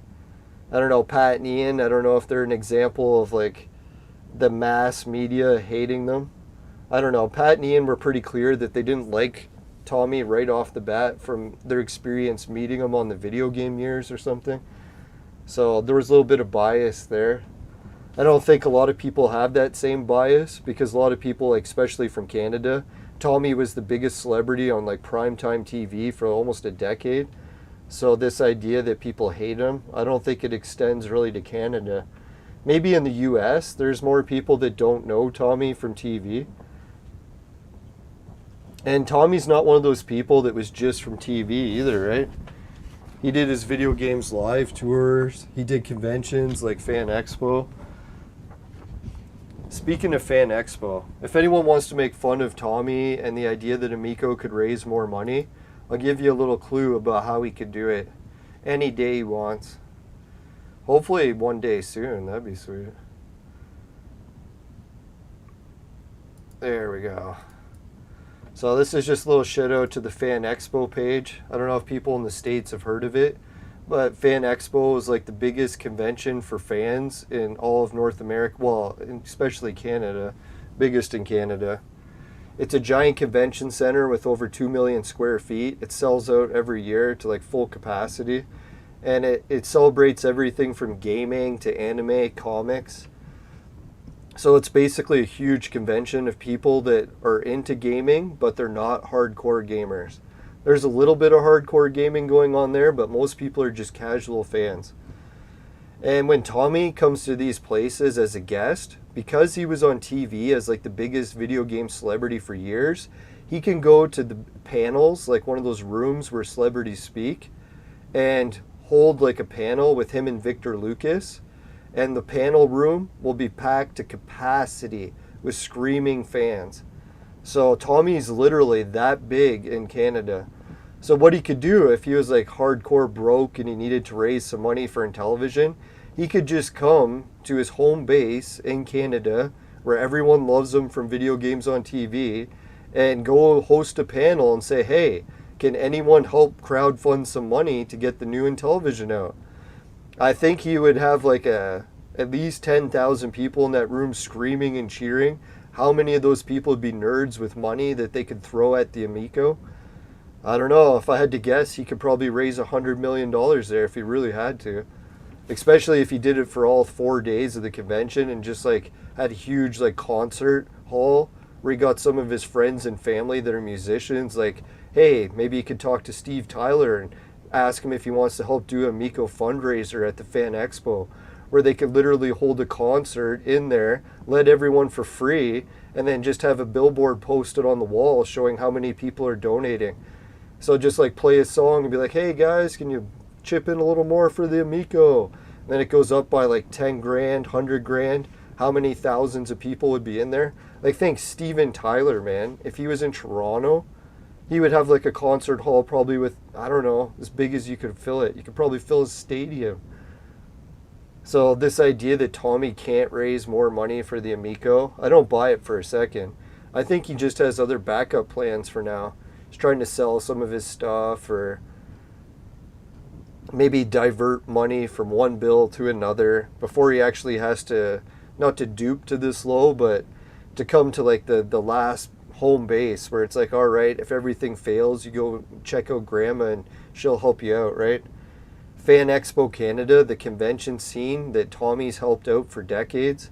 I don't know, Pat and Ian, I don't know if they're an example of like the mass media hating them. I don't know. Pat and Ian were pretty clear that they didn't like Tommy right off the bat from their experience meeting him on the video game years or something. So there was a little bit of bias there. I don't think a lot of people have that same bias because a lot of people, like, especially from Canada, Tommy was the biggest celebrity on like primetime TV for almost a decade. So this idea that people hate him, I don't think it extends really to Canada. Maybe in the US, there's more people that don't know Tommy from TV. And Tommy's not one of those people that was just from TV either, right? He did his video games live tours. He did conventions like Fan Expo. Speaking of Fan Expo, if anyone wants to make fun of Tommy and the idea that Amico could raise more money, I'll give you a little clue about how he could do it any day he wants. Hopefully one day soon, that'd be sweet. There we go. So this is just a little shout out to the Fan Expo page. I don't know if people in the States have heard of it, but Fan Expo is like the biggest convention for fans in all of North America, well, especially Canada, biggest in Canada. It's a giant convention center with over 2 million square feet. It sells out every year to like full capacity. And it celebrates everything from gaming to anime, comics. So it's basically a huge convention of people that are into gaming, but they're not hardcore gamers. There's a little bit of hardcore gaming going on there, but most people are just casual fans. And when Tommy comes to these places as a guest, because he was on TV as like the biggest video game celebrity for years, he can go to the panels, like one of those rooms where celebrities speak, and hold like a panel with him and Victor Lucas. And the panel room will be packed to capacity with screaming fans. So Tommy's literally that big in Canada. So what he could do if he was like hardcore broke and he needed to raise some money for television, he could just come to his home base in Canada where everyone loves him from video games on TV and go host a panel and say, hey, can anyone help crowdfund some money to get the new Intellivision out? I think he would have like at least 10,000 people in that room screaming and cheering. How many of those people would be nerds with money that they could throw at the Amico? I don't know. If I had to guess, he could probably raise $100 million there if he really had to. Especially if he did it for all 4 days of the convention and just like had a huge like concert hall where he got some of his friends and family that are musicians. Like, hey, maybe you could talk to Steve Tyler and ask him if he wants to help do a Amico fundraiser at the Fan Expo, where they could literally hold a concert in there, let everyone for free, and then just have a billboard posted on the wall showing how many people are donating. So just like play a song and be like, hey guys, can you chip in a little more for the Amico? And then it goes up by like 10 grand, 100 grand. How many thousands of people would be in there? Like, think Steven Tyler, man. If he was in Toronto, he would have like a concert hall probably with, I don't know, as big as you could fill it. You could probably fill his stadium. So this idea that Tommy can't raise more money for the Amico, I don't buy it for a second. I think he just has other backup plans for now. He's trying to sell some of his stuff, or maybe divert money from one bill to another before he actually has to, not to dupe to this low, but to come to like the last home base where it's like, all right, if everything fails, you go check out grandma and she'll help you out, right? Fan Expo Canada, the convention scene that Tommy's helped out for decades,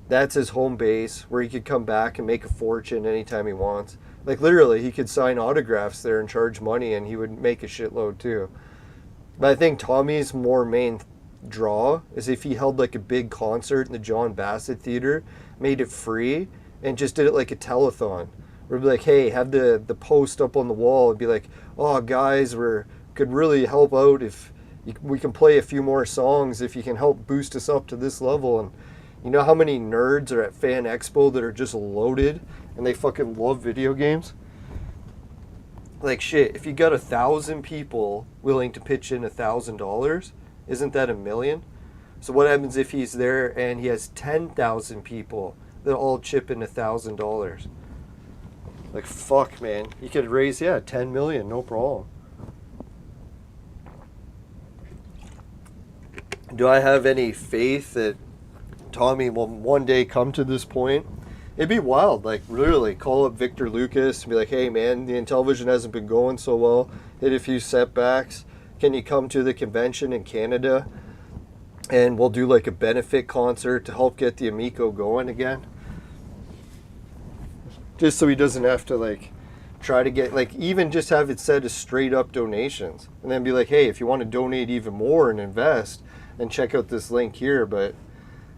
that's his home base where he could come back and make a fortune anytime he wants. Like literally, he could sign autographs there and charge money and he would make a shitload too. But I think Tommy's more main draw is if he held like a big concert in the John Bassett Theater, made it free, and just did it like a telethon. We'd be like, hey, have the post up on the wall and be like, oh guys, could really help out if we can play a few more songs if you can help boost us up to this level. And you know how many nerds are at Fan Expo that are just loaded and they fucking love video games? Like shit, if you got 1,000 people willing to pitch in $1,000, isn't that $1 million? So what happens if he's there and he has 10,000 people that all chip in $1,000? Like fuck, man, you could raise 10 million, no problem. Do I have any faith that Tommy will one day come to this point? It'd be wild, like literally call up Victor Lucas and be like, hey man, the Intellivision hasn't been going so well, hit a few setbacks. Can you come to the convention in Canada and we'll do like a benefit concert to help get the Amico going again? Just so he doesn't have to like try to get, like even just have it set as straight up donations and then be like, hey, if you want to donate even more and invest, then check out this link here. But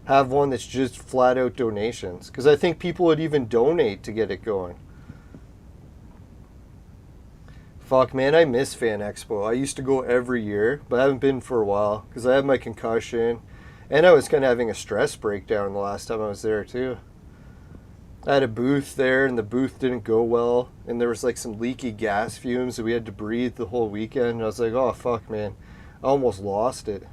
have one that's just flat out donations, because I think people would even donate to get it going. Fuck man, I miss Fan Expo. I used to go every year, but I haven't been for a while because I had my concussion and I was kind of having a stress breakdown the last time I was there too. I had a booth there and the booth didn't go well and there was like some leaky gas fumes that we had to breathe the whole weekend, and I was like, oh fuck man, I almost lost it.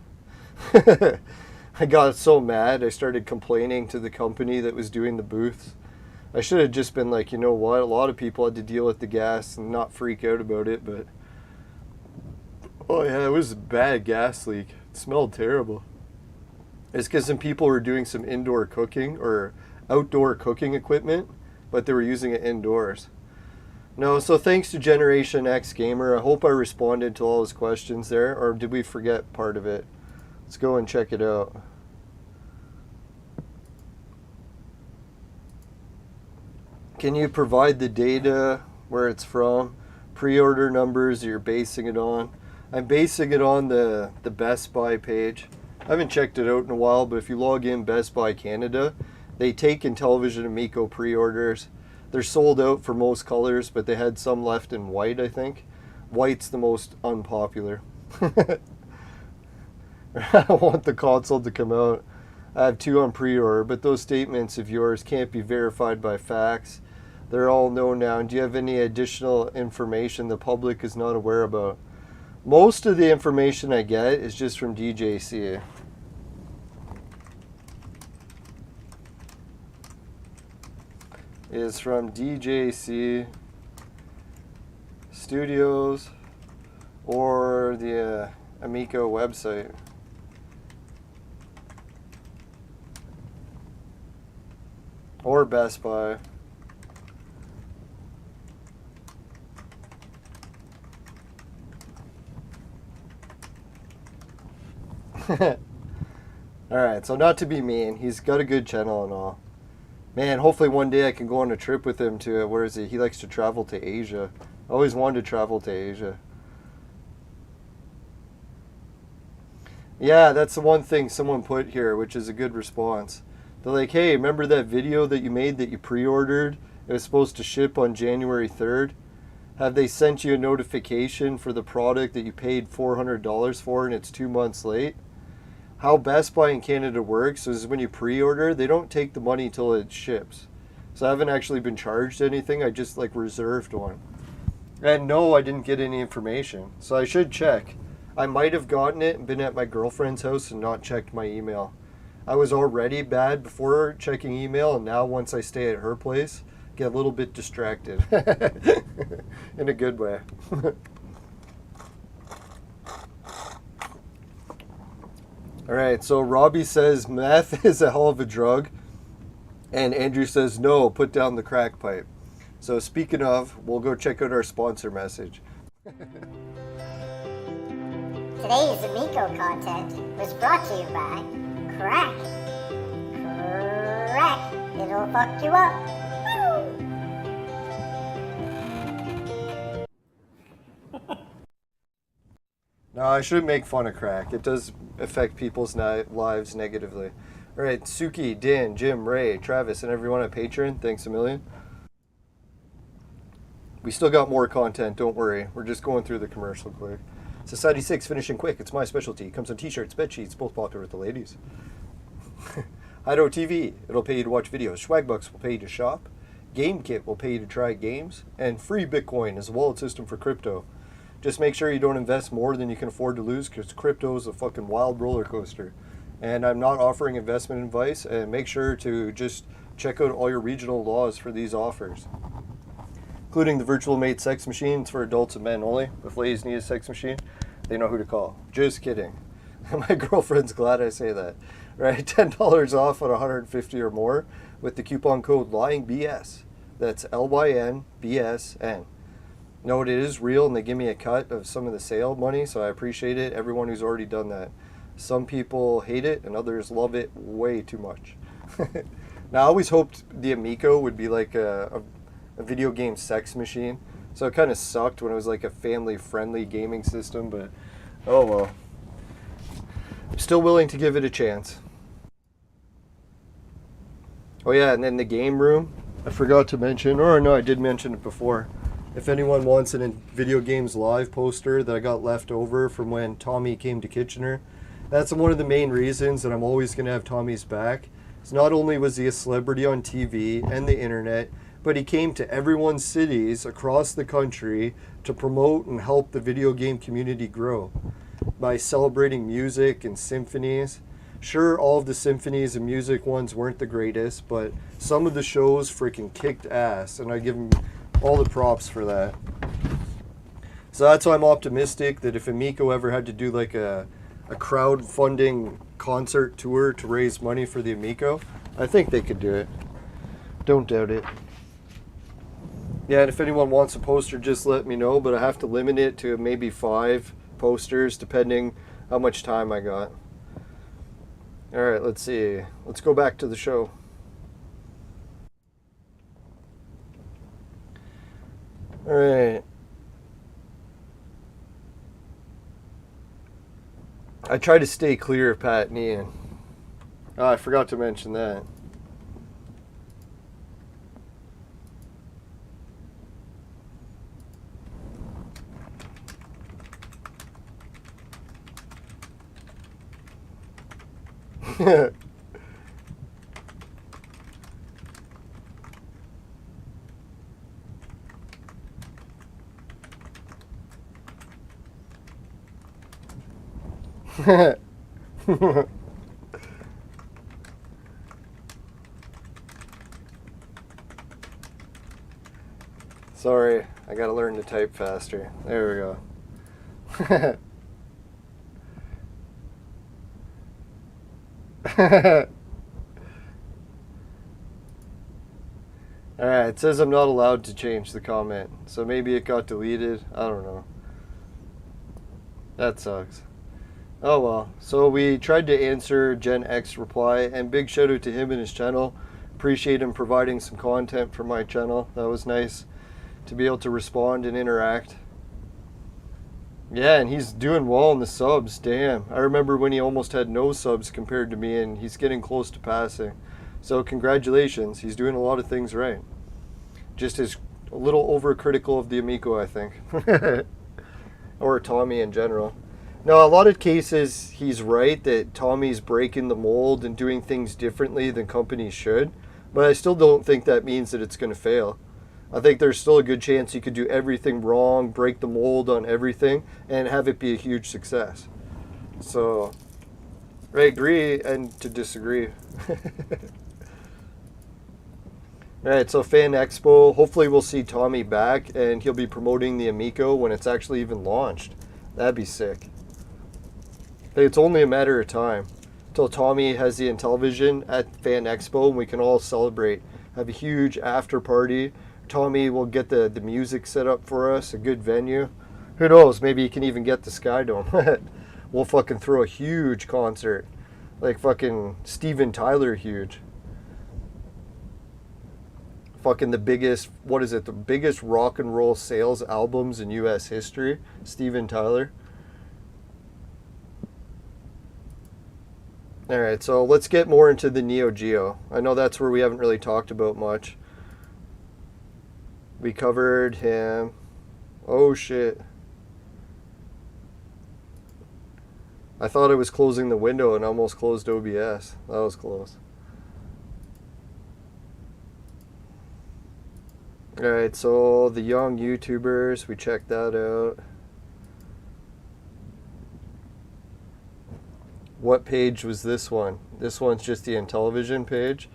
I got so mad I started complaining to the company that was doing the booths. I should have just been like, you know what, a lot of people had to deal with the gas and not freak out about it, but oh yeah, it was a bad gas leak. It smelled terrible. It's because some people were doing some indoor cooking or outdoor cooking equipment, but they were using it indoors. No, so thanks to Generation X Gamer. I hope I responded to all his questions there, or did we forget part of it? Let's go and check it out. Can you provide the data where it's from? Pre-order numbers you're basing it on? I'm basing it on the Best Buy page. I haven't checked it out in a while, but if you log in Best Buy Canada, they take Intellivision Amico pre-orders. They're sold out for most colors, but they had some left in white, I think. White's the most unpopular. I want the console to come out. I have 2 on pre-order, but those statements of yours can't be verified by facts. They're all known now. And do you have any additional information the public is not aware about? Most of the information I get is just from DJC. Is from DJC Studios or the Amico website. Or Best Buy. Alright, so not to be mean, he's got a good channel and all. Man, hopefully one day I can go on a trip with him to, where is he? He likes to travel to Asia. I always wanted to travel to Asia. Yeah, that's the one thing someone put here, which is a good response. They're like, hey, remember that video that you made that you pre-ordered? It was supposed to ship on January 3rd. Have they sent you a notification for the product that you paid $400 for and it's 2 months late? How Best Buy in Canada works is when you pre-order, they don't take the money till it ships. So I haven't actually been charged anything. I just like reserved one. And no, I didn't get any information. So I should check. I might have gotten it and been at my girlfriend's house and not checked my email. I was already bad before checking email, and now once I stay at her place, get a little bit distracted. In a good way. Alright, so Robbie says meth is a hell of a drug. And Andrew says no, put down the crack pipe. So speaking of, we'll go check out our sponsor message. Today's Amico content was brought to you by Crack. Crack, it'll fuck you up. Woo! No, I shouldn't make fun of crack. It does affect people's lives negatively. All right, Suki, Dan, Jim, Ray, Travis, and everyone at Patreon, thanks a million. We still got more content, don't worry. We're just going through the commercial quick. Society 6, finishing quick. It's my specialty. Comes on t-shirts, bed sheets, both popular with the ladies. Hido TV, it'll pay you to watch videos. Swagbucks will pay you to shop. GameKit will pay you to try games. And free Bitcoin is a wallet system for crypto. Just make sure you don't invest more than you can afford to lose, because crypto is a fucking wild roller coaster. And I'm not offering investment advice, and make sure to just check out all your regional laws for these offers. Including the virtual mate sex machine. It's for adults and men only. If ladies need a sex machine, they know who to call. Just kidding. My girlfriend's glad I say that. Right, $10 off on 150 or more with the coupon code LYINGBS. That's LYNBSN. Note it is real, and they give me a cut of some of the sale money, so I appreciate it. Everyone who's already done that. Some people hate it, and others love it way too much. Now, I always hoped the Amico would be like a video game sex machine. So it kind of sucked when it was like a family-friendly gaming system, but oh well. I'm still willing to give it a chance. Oh yeah, and then the game room, I forgot to mention, or no, I did mention it before. If anyone wants an Video Games Live poster that I got left over from when Tommy came to Kitchener, that's one of the main reasons that I'm always going to have Tommy's back. So not only was he a celebrity on TV and the internet, but he came to everyone's cities across the country to promote and help the video game community grow by celebrating music and symphonies. Sure, all of the symphonies and music ones weren't the greatest, but some of the shows freaking kicked ass, and I give him all the props for that. So that's why I'm optimistic that if Amico ever had to do like a crowdfunding concert tour to raise money for the Amico, I think they could do it. Don't doubt it. Yeah, and if anyone wants a poster, just let me know, but I have to limit it to maybe 5 posters, depending how much time I got. Alright, let's see. Let's go back to the show. Alright. I try to stay clear of Pat and Ian. Oh, I forgot to mention that. Sorry, I gotta learn to type faster. There we go. Alright, it says I'm not allowed to change the comment, so maybe it got deleted. I don't know. That sucks. Oh well. So we tried to answer Gen X reply, and big shout out to him and his channel Appreciate him providing some content for my channel. That was nice to be able to respond and interact. Yeah, and he's doing well in the subs. Damn. I remember when he almost had no subs compared to me, and he's getting close to passing. So congratulations. He's doing a lot of things right. Just is a little overcritical of the Amico, I think. Or Tommy in general. Now, a lot of cases, he's right that Tommy's breaking the mold and doing things differently than companies should. But I still don't think that means that it's going to fail. I think there's still a good chance you could do everything wrong, break the mold on everything, and have it be a huge success. So, I agree and to disagree. Alright, so Fan Expo. Hopefully we'll see Tommy back, and he'll be promoting the Amico when it's actually even launched. That'd be sick. Hey, it's only a matter of time until Tommy has the Intellivision at Fan Expo, and we can all celebrate. Have a huge after party. Tommy will get the music set up for us, a good venue. Who knows, maybe he can even get the Sky Dome. We'll fucking throw a huge concert. Like fucking Steven Tyler huge. Fucking the biggest, what is it, the biggest rock and roll sales albums in US history. Steven Tyler. Alright, so let's get more into the NEO GEO. I know that's where we haven't really talked about much. We covered him. Oh shit. I thought I was closing the window and almost closed OBS. That was close. Alright, so the young YouTubers, we checked that out. What page was this one? This one's just the Intellivision page.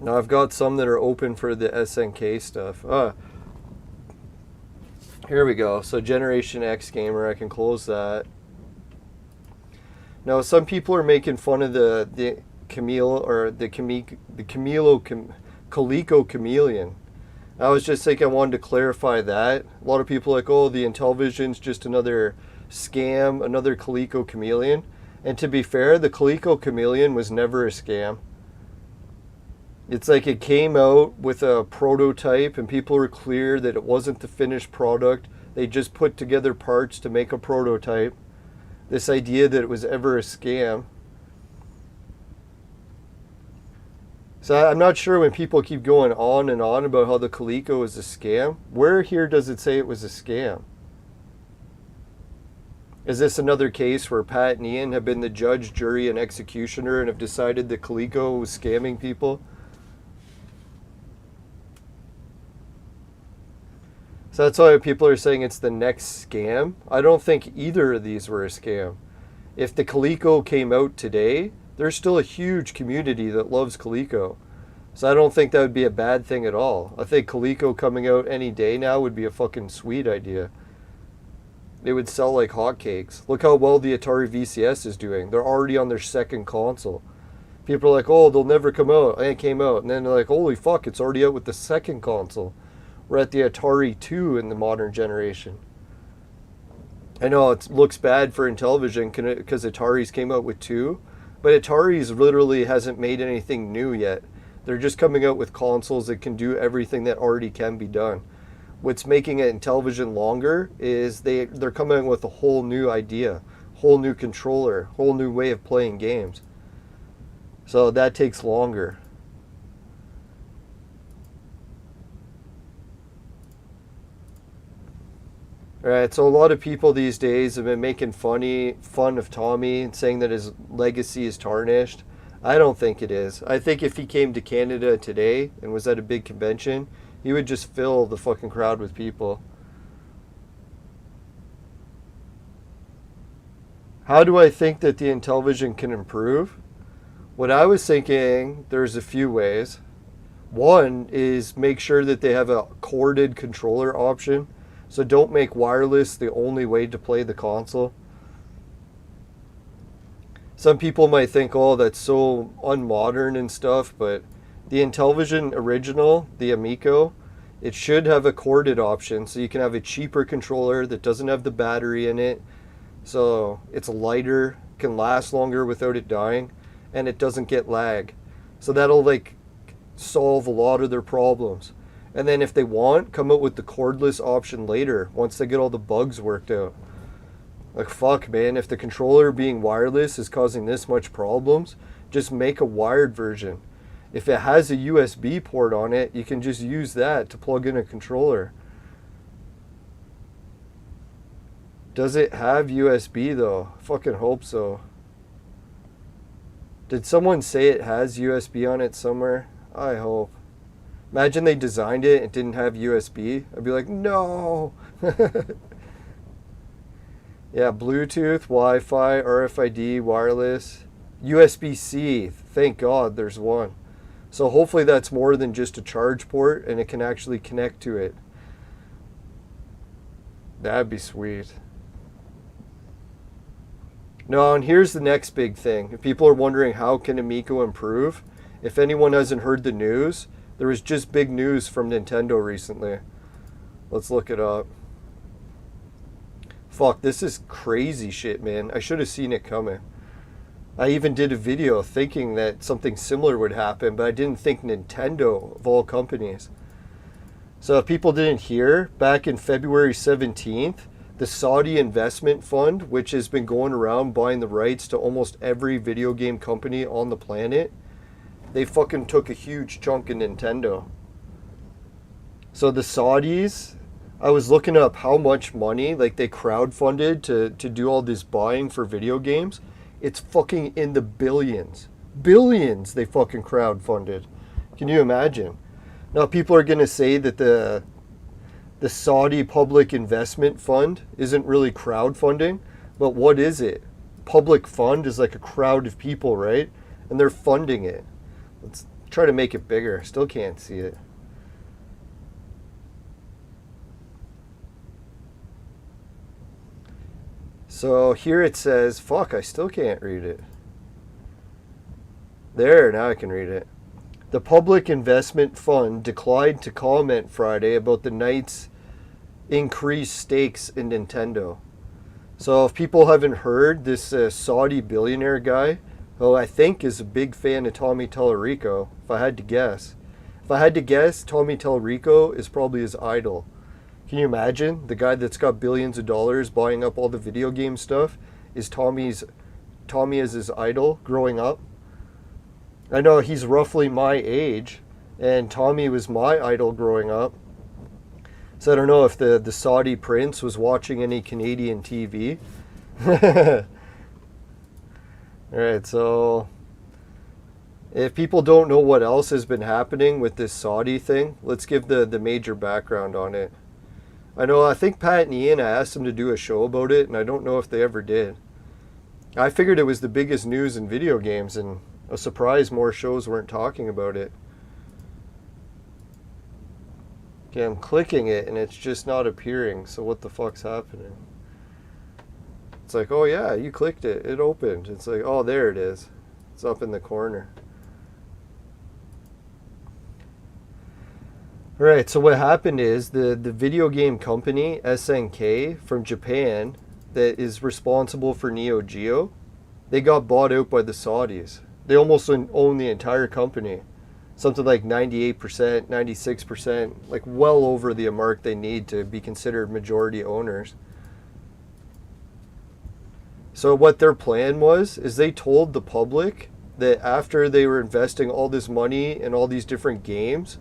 Now I've got some that are open for the SNK stuff. Here we go. So Generation X Gamer, I can close that. Now some people are making fun of the Camille or the Coleco Chameleon. I was just thinking I wanted to clarify that. A lot of people are like, oh, the Intellivision's just another scam, another Coleco Chameleon. And to be fair, the Coleco Chameleon was never a scam. It's like it came out with a prototype and people were clear that it wasn't the finished product. They just put together parts to make a prototype. This idea that it was ever a scam. So I'm not sure when people keep going on and on about how the Coleco is a scam. Where here does it say it was a scam? Is this another case where Pat and Ian have been the judge, jury, and executioner and have decided that Coleco was scamming people? So that's why people are saying it's the next scam. I don't think either of these were a scam. If the Coleco came out today, there's still a huge community that loves Coleco. So I don't think that would be a bad thing at all. I think Coleco coming out any day now would be a fucking sweet idea. It would sell like hotcakes. Look how well the Atari VCS is doing. They're already on their second console. People are like, oh, they'll never come out. And it came out. And then they're like, holy fuck, it's already out with the second console. We're at the Atari 2 in the modern generation. I know it looks bad for Intellivision because Atari's came out with 2. But Atari's literally hasn't made anything new yet. They're just coming out with consoles that can do everything that already can be done. What's making it Intellivision longer is they're coming out with a whole new idea, whole new controller, whole new way of playing games. So that takes longer. Alright, so a lot of people these days have been making fun of Tommy and saying that his legacy is tarnished. I don't think it is. I think if he came to Canada today and was at a big convention, he would just fill the fucking crowd with people. How do I think that the Intellivision can improve? What I was thinking, there's a few ways. One is make sure that they have a corded controller option. So don't make wireless the only way to play the console. Some people might think, oh, that's so unmodern and stuff, but the Intellivision original, the Amico, it should have a corded option, so you can have a cheaper controller that doesn't have the battery in it, so it's lighter, can last longer without it dying, and it doesn't get lag. So that'll like solve a lot of their problems. And then if they want, come out with the cordless option later once they get all the bugs worked out. Like, fuck, man, if the controller being wireless is causing this much problems, just make a wired version. If it has a USB port on it, you can just use that to plug in a controller. Does it have USB though? Fucking hope so. Did someone say it has USB on it somewhere? I hope. Imagine they designed it and didn't have USB. I'd be like, no. Yeah, Bluetooth, Wi-Fi, RFID, wireless, USB-C. Thank God there's one. So hopefully that's more than just a charge port and it can actually connect to it. That'd be sweet. No, and here's the next big thing. If people are wondering how can Amico improve, if anyone hasn't heard the news, there was just big news from Nintendo recently. Let's look it up. Fuck, this is crazy shit, man. I should have seen it coming. I even did a video thinking that something similar would happen, but I didn't think Nintendo, of all companies. So if people didn't hear, back in February 17th, the Saudi investment fund, which has been going around buying the rights to almost every video game company on the planet, they fucking took a huge chunk of Nintendo. So the Saudis, I was looking up how much money like they crowdfunded to do all this buying for video games. It's fucking in the billions. Billions they fucking crowdfunded. Can you imagine? Now people are going to say that the Saudi Public Investment Fund isn't really crowdfunding, but what is it? Public fund is like a crowd of people, right? And they're funding it. Let's try to make it bigger. Still can't see it. So here it says, fuck, I still can't read it. There, now I can read it. The Public Investment Fund declined to comment Friday about the night's increased stakes in Nintendo. So if people haven't heard, this Saudi billionaire guy, who I think is a big fan of Tommy Tallarico, if I had to guess. If I had to guess, Tommy Tallarico is probably his idol. Can you imagine? The guy that's got billions of dollars buying up all the video game stuff is Tommy as his idol growing up. I know he's roughly my age, and Tommy was my idol growing up. So I don't know if the Saudi prince was watching any Canadian TV. Alright, so if people don't know what else has been happening with this Saudi thing, let's give the major background on it. I think Pat and Ian, I asked them to do a show about it, and I don't know if they ever did. I figured it was the biggest news in video games, and a surprise more shows weren't talking about it. Okay, I'm clicking it and it's just not appearing, so what the fuck's happening? It's like, oh yeah, you clicked it, it opened. It's like, oh, there it is. It's up in the corner. Alright, so what happened is the video game company, SNK, from Japan, that is responsible for NEO GEO, they got bought out by the Saudis. They almost own the entire company. Something like 98%, 96%, like well over the mark they need to be considered majority owners. So what their plan was, is they told the public that after they were investing all this money in all these different games,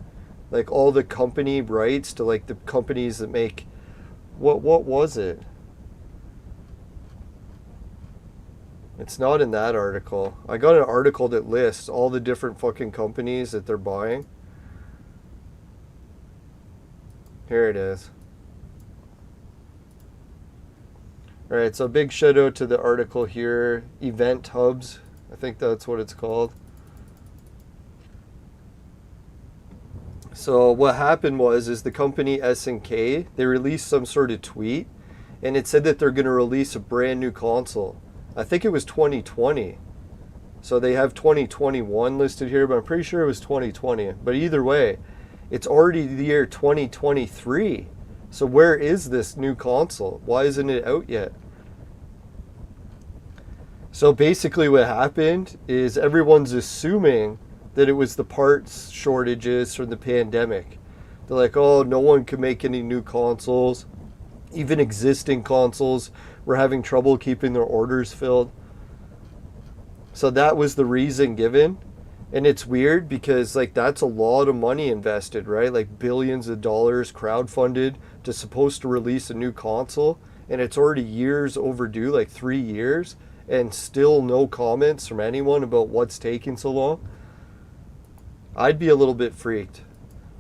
like all the company rights to like the companies that make, what was it? It's not in that article. I got an article that lists all the different fucking companies that they're buying. Here it is. Alright, so big shout out to the article here. Event Hubs. I think that's what it's called. So what happened is the company SNK, they released some sort of tweet, and it said that they're going to release a brand new console. I think it was 2020. So they have 2021 listed here, but I'm pretty sure it was 2020. But either way, it's already the year 2023. So where is this new console? Why isn't it out yet? So basically what happened is everyone's assuming that it was the parts shortages from the pandemic. They're like, oh, no one can make any new consoles. Even existing consoles were having trouble keeping their orders filled. So that was the reason given. And it's weird because like that's a lot of money invested, right? Like billions of dollars crowdfunded to supposed to release a new console. And it's already years overdue, like 3 years. And still no comments from anyone about what's taking so long. I'd be a little bit freaked.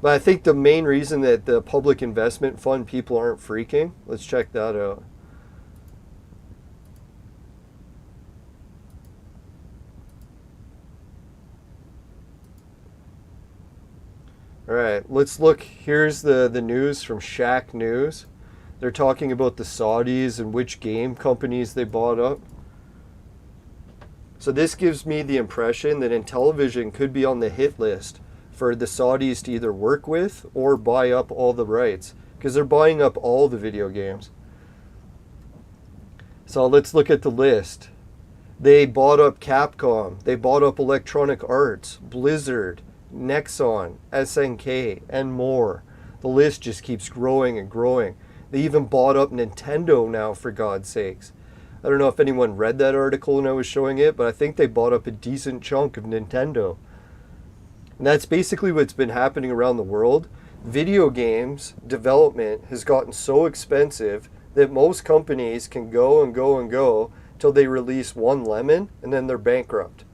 But I think the main reason that the public investment fund people aren't freaking, let's check that out. All right, let's look. Here's the news from Shack News. They're talking about the Saudis and which game companies they bought up. So this gives me the impression that Intellivision could be on the hit list for the Saudis to either work with or buy up all the rights, because they're buying up all the video games. So let's look at the list. They bought up Capcom, they bought up Electronic Arts, Blizzard, Nexon, SNK, and more. The list just keeps growing and growing. They even bought up Nintendo now, for God's sakes. I don't know if anyone read that article when I was showing it, but I think they bought up a decent chunk of Nintendo. And that's basically what's been happening around the world. Video games development has gotten so expensive that most companies can go and go and go till they release one lemon and then they're bankrupt.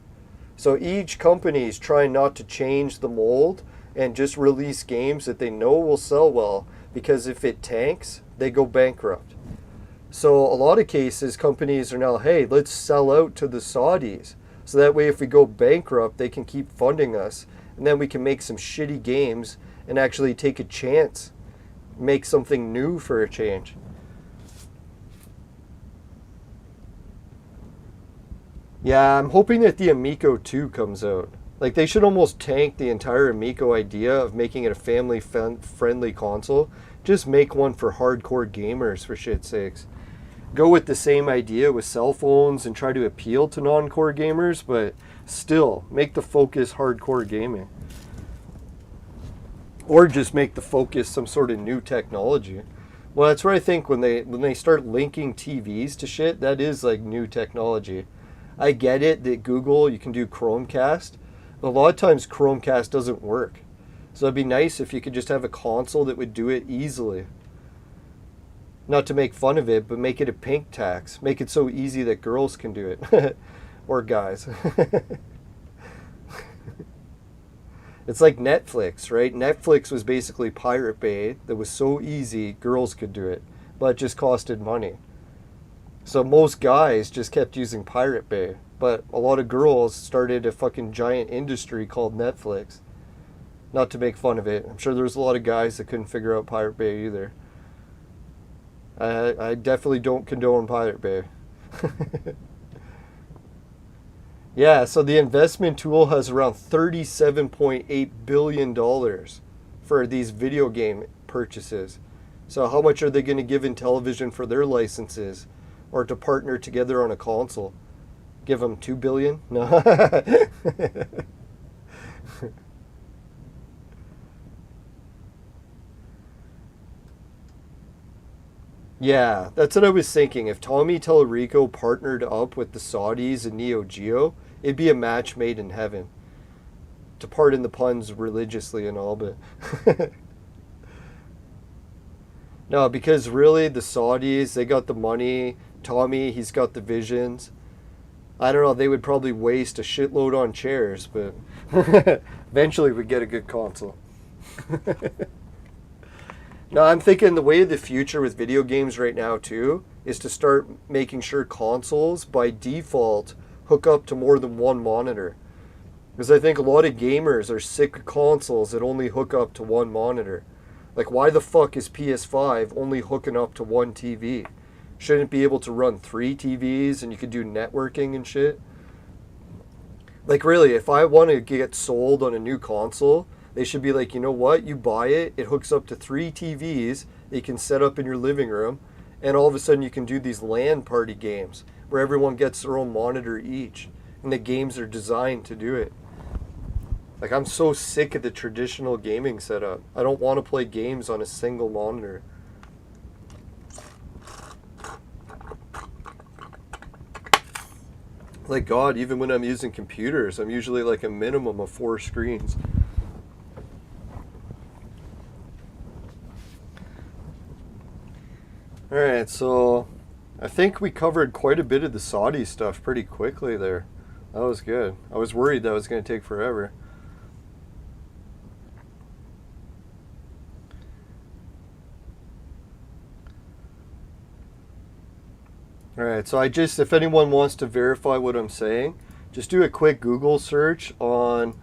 So each company is trying not to change the mold and just release games that they know will sell well, because if it tanks, they go bankrupt. So a lot of cases, companies are now, hey, let's sell out to the Saudis. So that way if we go bankrupt, they can keep funding us. And then we can make some shitty games and actually take a chance. Make something new for a change. Yeah, I'm hoping that the Amico 2 comes out. Like, they should almost tank the entire Amico idea of making it a family-friendly console. Just make one for hardcore gamers, for shit's sakes. Go with the same idea with cell phones and try to appeal to non-core gamers, but still, make the focus hardcore gaming. Or just make the focus some sort of new technology. Well, that's where I think when they start linking TVs to shit, that is like new technology. I get it that Google, you can do Chromecast, but a lot of times Chromecast doesn't work. So it'd be nice if you could just have a console that would do it easily. Not to make fun of it, but make it a pink tax. Make it so easy that girls can do it. Or guys. It's like Netflix, right? Netflix was basically Pirate Bay that was so easy girls could do it, but it just costed money. So most guys just kept using Pirate Bay, but a lot of girls started a fucking giant industry called Netflix. Not to make fun of it. I'm sure there's a lot of guys that couldn't figure out Pirate Bay either. I definitely don't condone Pirate Bay. Yeah, so the investment tool has around $37.8 billion for these video game purchases. So how much are they going to give Intellivision for their licenses or to partner together on a console? Give them $2 billion? No. Yeah, that's what I was thinking. If Tommy Tallarico partnered up with the Saudis and NEO GEO, it'd be a match made in heaven. To pardon the puns religiously and all, but... No, because really, the Saudis, they got the money. Tommy, he's got the visions. I don't know, they would probably waste a shitload on chairs, but... eventually we'd get a good console. No, I'm thinking the way of the future with video games right now, too, is to start making sure consoles, by default, hook up to more than one monitor. Because I think a lot of gamers are sick of consoles that only hook up to one monitor. Like, why the fuck is PS5 only hooking up to one TV? Shouldn't it be able to run 3 TVs and you could do networking and shit? Like, really, if I want to get sold on a new console, they should be like, you know what? You buy it, it hooks up to 3 TVs that you can set up in your living room, and all of a sudden you can do these LAN party games where everyone gets their own monitor each, and the games are designed to do it. Like, I'm so sick of the traditional gaming setup. I don't want to play games on a single monitor. Like, God, even when I'm using computers, I'm usually like a minimum of 4 screens. Alright, so I think we covered quite a bit of the Saudi stuff pretty quickly there. That was good. I was worried that was going to take forever. Alright, so if anyone wants to verify what I'm saying, just do a quick Google search on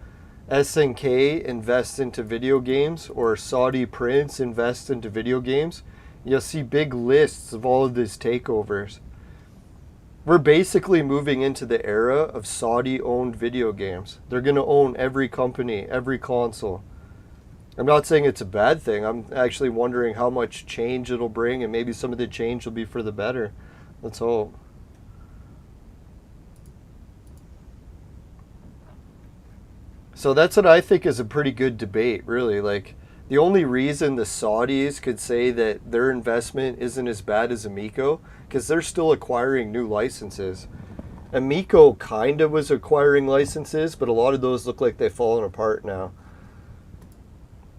SNK invest into video games or Saudi Prince invest into video games. You'll see big lists of all of these takeovers. We're basically moving into the era of Saudi-owned video games. They're going to own every company, every console. I'm not saying it's a bad thing. I'm actually wondering how much change it'll bring, and maybe some of the change will be for the better. Let's hope. So that's what I think is a pretty good debate, really. Like, the only reason the Saudis could say that their investment isn't as bad as Amico, because they're still acquiring new licenses. Amico kind of was acquiring licenses, but a lot of those look like they've fallen apart now.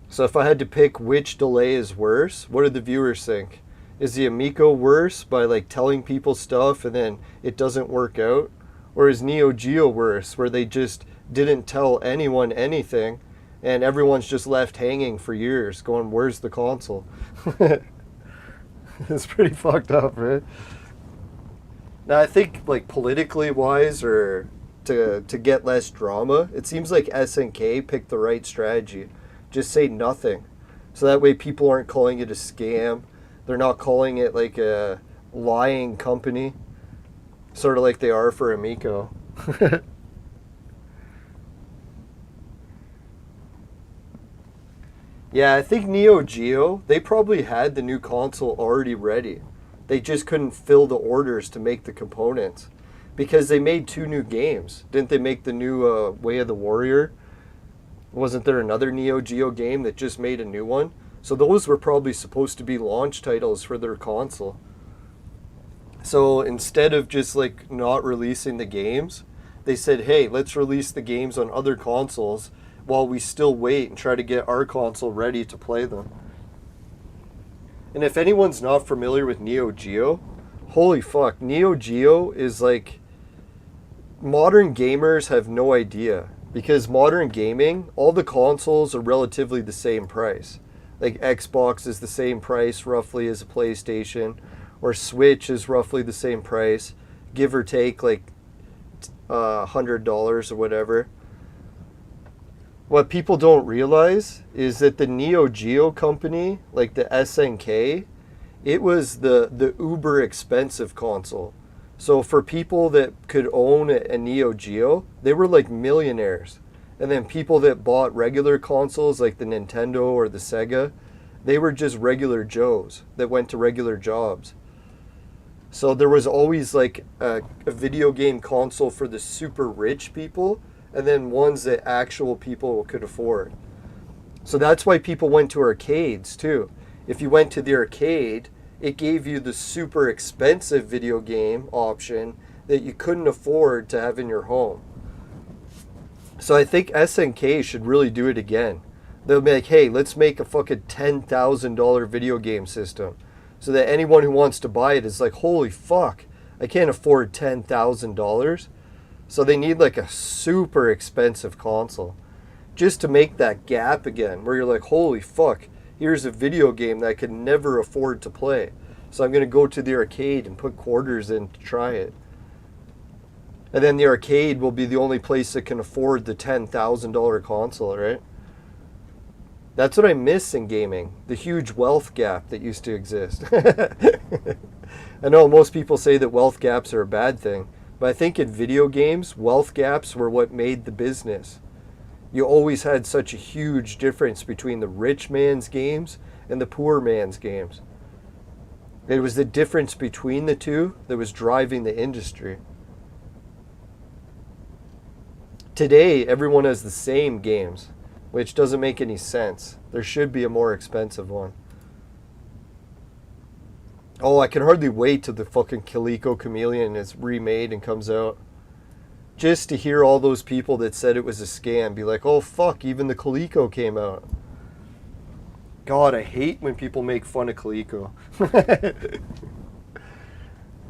So if I had to pick which delay is worse, what do the viewers think? Is the Amico worse by like telling people stuff and then it doesn't work out? Or is NEO GEO worse, where they just didn't tell anyone anything and everyone's just left hanging for years going, where's the console? It's pretty fucked up, right? Now I think like politically wise, or to get less drama, it seems like SNK picked the right strategy. Just say nothing. So that way people aren't calling it a scam. They're not calling it like a lying company, sort of like they are for Amico. Yeah, I think NEO GEO, they probably had the new console already ready. They just couldn't fill the orders to make the components because they made 2 new games. Didn't they make the new Way of the Warrior? Wasn't there another NEO GEO game that just made a new one? So those were probably supposed to be launch titles for their console. So instead of just like not releasing the games, they said, hey, let's release the games on other consoles while we still wait and try to get our console ready to play them. And if anyone's not familiar with NEO GEO, holy fuck, NEO GEO is like, modern gamers have no idea, because modern gaming, all the consoles are relatively the same price. Like Xbox is the same price roughly as a PlayStation, or Switch is roughly the same price, give or take like $100 or whatever. What people don't realize is that the NEO GEO company, like the SNK, it was the uber expensive console. So for people that could own a NEO GEO, they were like millionaires. And then people that bought regular consoles like the Nintendo or the Sega, they were just regular Joes that went to regular jobs. So there was always like a video game console for the super rich people, and then ones that actual people could afford. So that's why people went to arcades too. If you went to the arcade, it gave you the super expensive video game option that you couldn't afford to have in your home. So I think SNK should really do it again. They'll be like, hey, let's make a fucking $10,000 video game system so that anyone who wants to buy it is like, holy fuck, I can't afford $10,000. So they need like a super expensive console just to make that gap again where you're like, holy fuck, here's a video game that I could never afford to play. So I'm going to go to the arcade and put quarters in to try it. And then the arcade will be the only place that can afford the $10,000 console, right? That's what I miss in gaming, the huge wealth gap that used to exist. I know most people say that wealth gaps are a bad thing, but I think in video games, wealth gaps were what made the business. You always had such a huge difference between the rich man's games and the poor man's games. It was the difference between the two that was driving the industry. today everyone has the same games, which doesn't make any sense. There should be a more expensive one. Oh, I can hardly wait till the fucking Coleco Chameleon is remade and comes out. Just to hear all those people that said it was a scam be like, oh fuck, even the Coleco came out. God, I hate when people make fun of Coleco.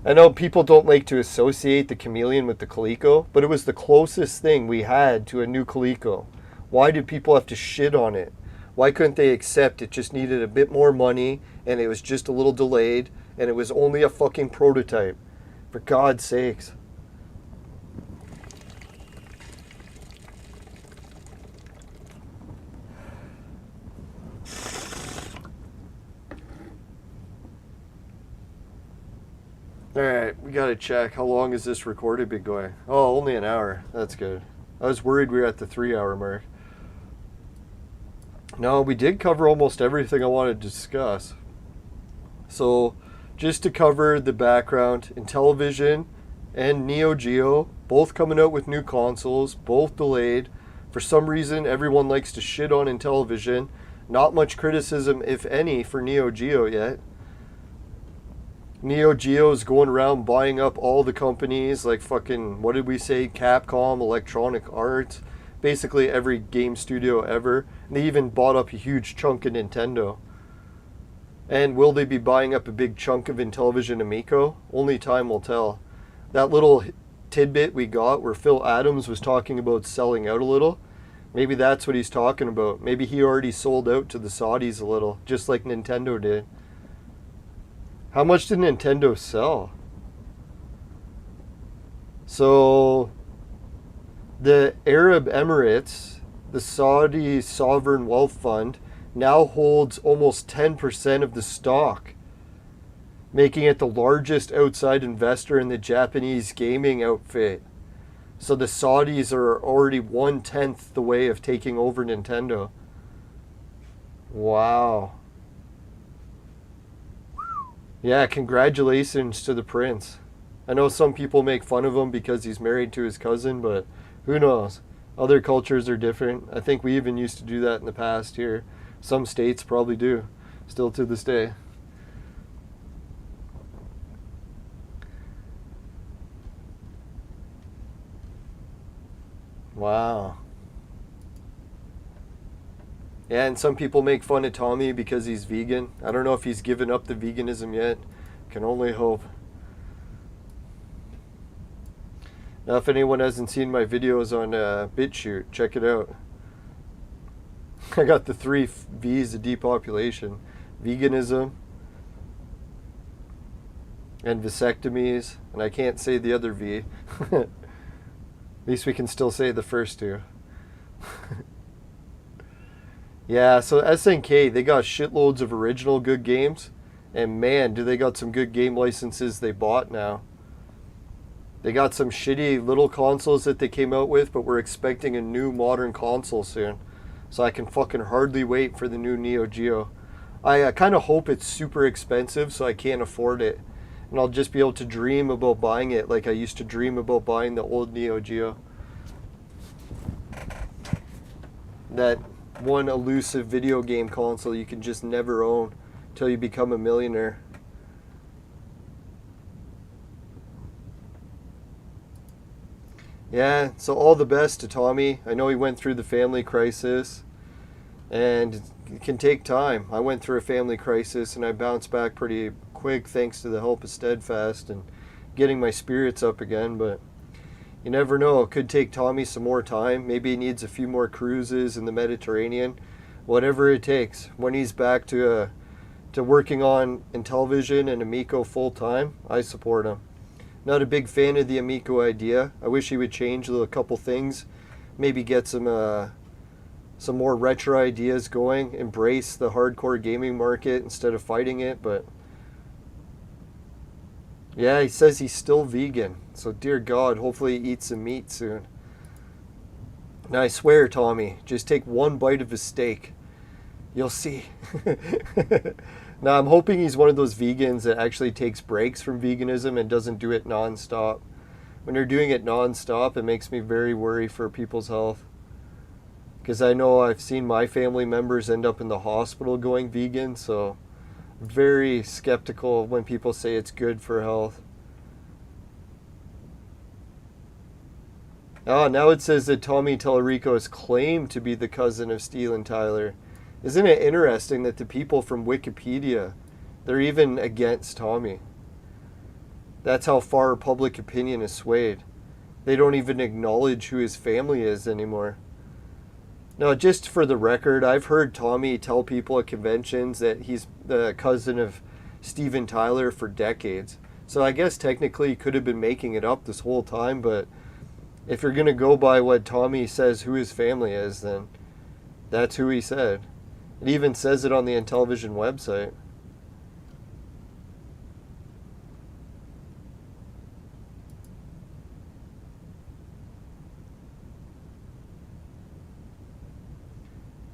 I know people don't like to associate the Chameleon with the Coleco, but it was the closest thing we had to a new Coleco. Why did people have to shit on it? Why couldn't they accept it just needed a bit more money and it was just a little delayed and it was only a fucking prototype? For God's sakes. Alright, we gotta check. How long has this recorded been going? Oh, only an hour. That's good. I was worried we were at the 3-hour mark. No, we did cover almost everything I wanted to discuss. So, just to cover the background, Intellivision and NEO GEO, both coming out with new consoles, both delayed. For some reason, everyone likes to shit on Intellivision. Not much criticism, if any, for NEO GEO yet. NEO GEO is going around buying up all the companies like fucking, what did we say, Capcom, Electronic Arts, basically every game studio ever. And they even bought up a huge chunk of Nintendo. And will they be buying up a big chunk of Intellivision Amico? Only time will tell. That little tidbit we got where Phil Adams was talking about selling out a little, maybe that's what he's talking about. Maybe he already sold out to the Saudis a little, just like Nintendo did. How much did Nintendo sell? So, the Arab Emirates, the Saudi Sovereign Wealth Fund, now holds almost 10% of the stock, making it the largest outside investor in the Japanese gaming outfit. So the Saudis are already 1/10 the way of taking over Nintendo. Wow. Yeah, congratulations to the prince. I know some people make fun of him because he's married to his cousin, but who knows? Other cultures are different. I think we even used to do that in the past here. Some states probably do, still to this day. Wow. Yeah, and some people make fun of Tommy because he's vegan. I don't know if he's given up the veganism yet. Can only hope. Now, if anyone hasn't seen my videos on BitChute, check it out. I got the 3 V's of depopulation. Veganism, and vasectomies, and I can't say the other V. At least we can still say the first 2. Yeah, so SNK, they got shitloads of original good games, and man, do they got some good game licenses they bought now. They got some shitty little consoles that they came out with, but we're expecting a new modern console soon. So I can fucking hardly wait for the new NEO GEO. I kind of hope it's super expensive so I can't afford it. And I'll just be able to dream about buying it like I used to dream about buying the old NEO GEO. That one elusive video game console you can just never own until you become a millionaire. Yeah, so all the best to Tommy. I know he went through the family crisis, and it can take time. I went through a family crisis, and I bounced back pretty quick thanks to the help of Steadfast and getting my spirits up again, but you never know. It could take Tommy some more time. Maybe he needs a few more cruises in the Mediterranean. Whatever it takes. When he's back to working on Intellivision and Amico full time, I support him. Not a big fan of the Amico idea. I wish he would change a couple things. Maybe get some more retro ideas going. Embrace the hardcore gaming market instead of fighting it. But yeah, he says he's still vegan. So dear God, hopefully he eats some meat soon. Now I swear, Tommy, just take one bite of his steak. You'll see. Now, I'm hoping he's one of those vegans that actually takes breaks from veganism and doesn't do it non-stop. When they're doing it non-stop, it makes me very worried for people's health. Because I know I've seen my family members end up in the hospital going vegan, so very skeptical when people say it's good for health. Ah, now it says that Tommy Tallarico is claimed to be the cousin of Steven Tyler. Isn't it interesting that the people from Wikipedia, they're even against Tommy? That's how far public opinion is swayed. They don't even acknowledge who his family is anymore. Now, just for the record, I've heard Tommy tell people at conventions that he's the cousin of Steven Tyler for decades. So I guess technically he could have been making it up this whole time, but if you're going to go by what Tommy says who his family is, then that's who he said. It even says it on the Intellivision website.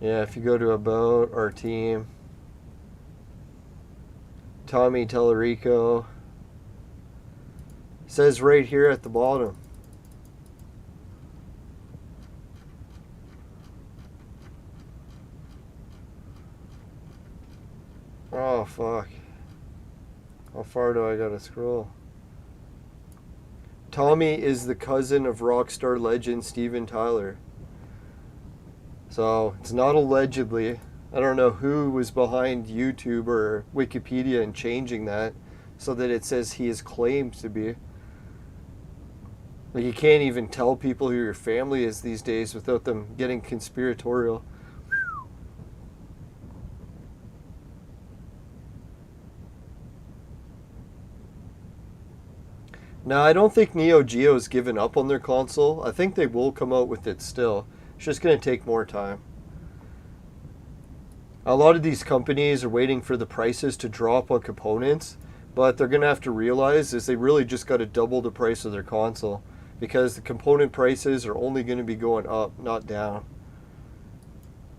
Yeah, if you go to About Our Team, Tommy Tallarico, says right here at the bottom. Oh, fuck. How far do I gotta scroll? Tommy is the cousin of Rockstar legend Steven Tyler. So, it's not allegedly. I don't know who was behind YouTube or Wikipedia and changing that so that it says he is claimed to be. Like, you can't even tell people who your family is these days without them getting conspiratorial. Now, I don't think NEO GEO's given up on their console. I think they will come out with it still. It's just going to take more time. A lot of these companies are waiting for the prices to drop on components, but they're going to have to realize is they really just got to double the price of their console because the component prices are only going to be going up, not down.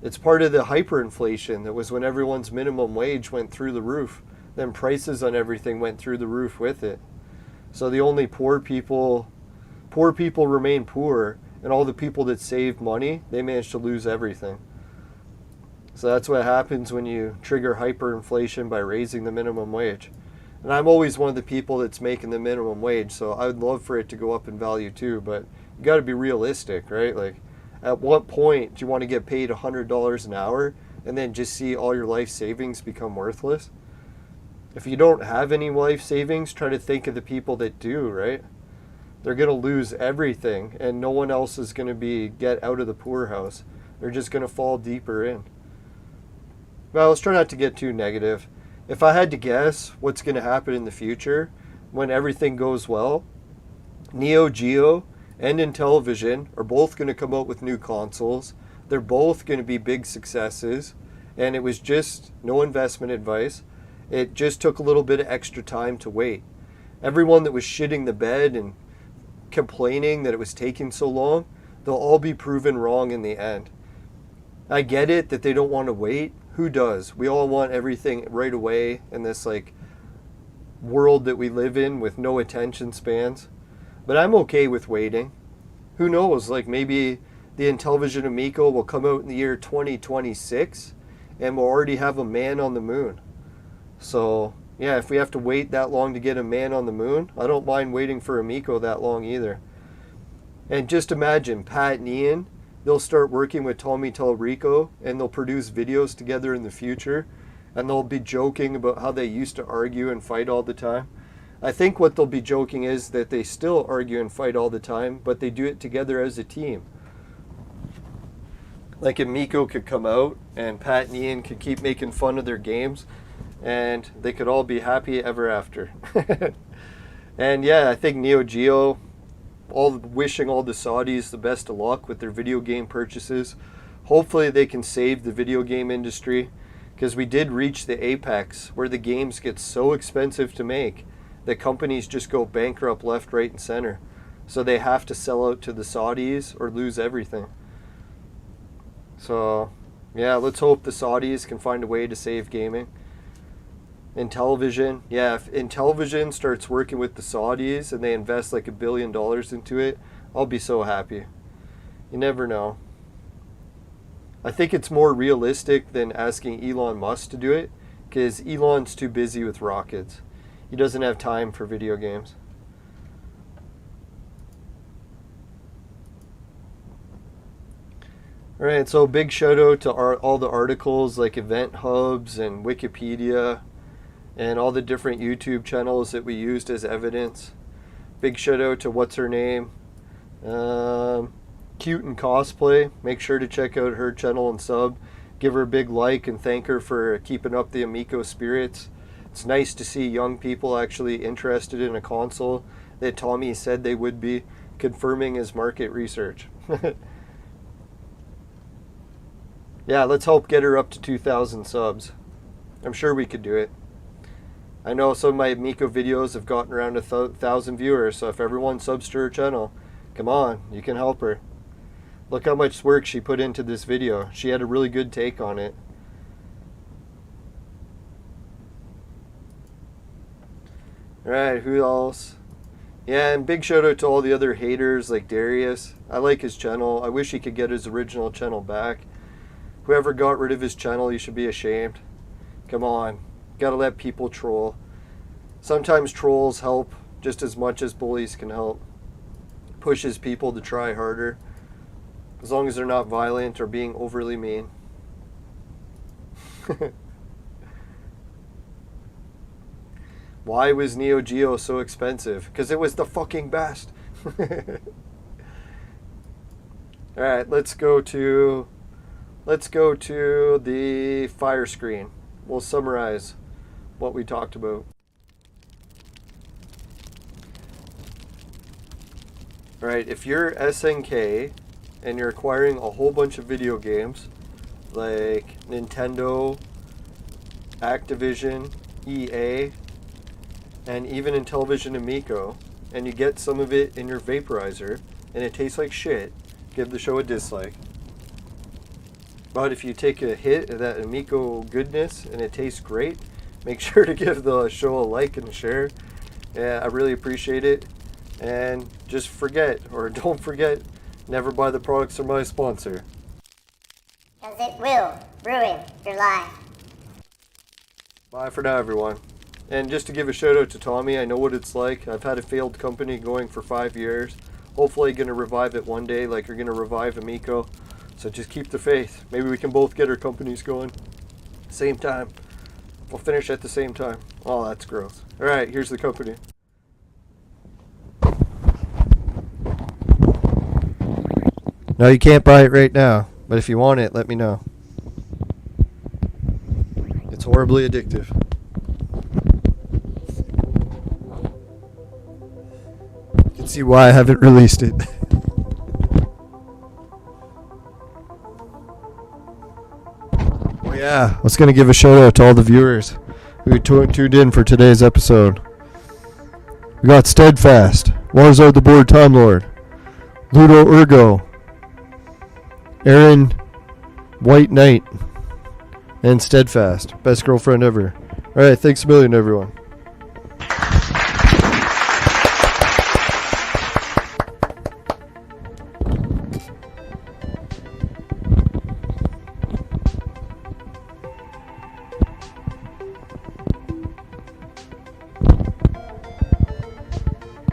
It's part of the hyperinflation that was when everyone's minimum wage went through the roof. Then prices on everything went through the roof with it. So the only poor people remain poor, and all the people that saved money, they managed to lose everything. So that's what happens when you trigger hyperinflation by raising the minimum wage. And I'm always one of the people that's making the minimum wage, so I would love for it to go up in value too, but you got to be realistic, right? Like, at what point do you want to get paid $100 an hour and then just see all your life savings become worthless? If you don't have any life savings, try to think of the people that do, right? They're going to lose everything, and no one else is going to get out of the poorhouse. They're just going to fall deeper in. Well, let's try not to get too negative. If I had to guess what's going to happen in the future, when everything goes well, NEO GEO and Intellivision are both going to come out with new consoles. They're both going to be big successes, and it was just no investment advice. It just took a little bit of extra time to wait. Everyone that was shitting the bed and complaining that it was taking so long, they'll all be proven wrong in the end. I get it that they don't want to wait. Who does? We all want everything right away in this like world that we live in with no attention spans. But I'm okay with waiting. Who knows? Like maybe the Intellivision Amico will come out in the year 2026 and we'll already have a man on the moon. So yeah, if we have to wait that long to get a man on the moon, I don't mind waiting for Amico that long either. And just imagine Pat and Ian, they'll start working with Tommy Tallarico and they'll produce videos together in the future and they'll be joking about how they used to argue and fight all the time. I think what they'll be joking is that they still argue and fight all the time, but they do it together as a team. Like Amico could come out and Pat and Ian could keep making fun of their games and they could all be happy ever after. And yeah, I think NEO GEO, wishing all the Saudis the best of luck with their video game purchases. Hopefully they can save the video game industry, because we did reach the apex where the games get so expensive to make that companies just go bankrupt left, right, and center. So they have to sell out to the Saudis or lose everything. So yeah, let's hope the Saudis can find a way to save gaming. Intellivision, yeah, if Intellivision starts working with the Saudis and they invest like $1 billion into it, I'll be so happy. You never know. I think it's more realistic than asking Elon Musk to do it, because Elon's too busy with rockets. He doesn't have time for video games. Alright, so big shout out to all the articles like Event Hubs and Wikipedia and all the different YouTube channels that we used as evidence. Big shout out to what's her name, Cute and Cosplay. Make sure to check out her channel and sub. Give her a big like and thank her for keeping up the Amico spirits. It's nice to see young people actually interested in a console that Tommy said they would be, confirming his market research. Yeah, let's hope get her up to 2,000 subs. I'm sure we could do it. I know some of my Amico videos have gotten around 1,000 viewers, so if everyone subs to her channel, come on, you can help her. Look how much work she put into this video. She had a really good take on it. Alright, who else? Yeah, and big shout out to all the other haters like Darius. I like his channel. I wish he could get his original channel back. Whoever got rid of his channel, you should be ashamed. Come on. Gotta let people troll. Sometimes trolls help just as much as bullies can help. Pushes people to try harder. As long as they're not violent or being overly mean. Why was NEO GEO so expensive? Because it was the fucking best. Alright, let's go to the fire screen. We'll summarize what we talked about. Alright, if you're SNK and you're acquiring a whole bunch of video games like Nintendo, Activision, EA, and even Intellivision Amico, and you get some of it in your vaporizer and it tastes like shit, give the show a dislike. But if you take a hit of that Amico goodness and it tastes great, make sure to give the show a like and a share. Yeah, I really appreciate it. And just forget, or don't forget, never buy the products from my sponsor. Because it will ruin your life. Bye for now, everyone. And just to give a shout out to Tommy, I know what it's like. I've had a failed company going for 5 years. Hopefully going to revive it one day like you're going to revive Amico. So just keep the faith. Maybe we can both get our companies going. Same time. We'll finish at the same time. Oh, that's gross. Alright, here's the company. No, you can't buy it right now. But if you want it, let me know. It's horribly addictive. You can see why I haven't released it. Yeah, I was going to give a shout out to all the viewers who tuned in for today's episode. We got Steadfast, Warzard the Board Time Lord, Ludo Ergo, Aaron White Knight, and Steadfast. Best girlfriend ever. Alright, thanks a million, everyone.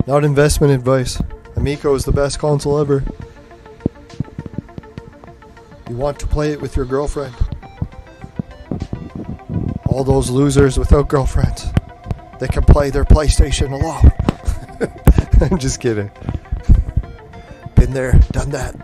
Not investment advice. Amico is the best console ever. You want to play it with your girlfriend. All those losers without girlfriends, they can play their PlayStation alone. I'm just kidding. Been there, done that.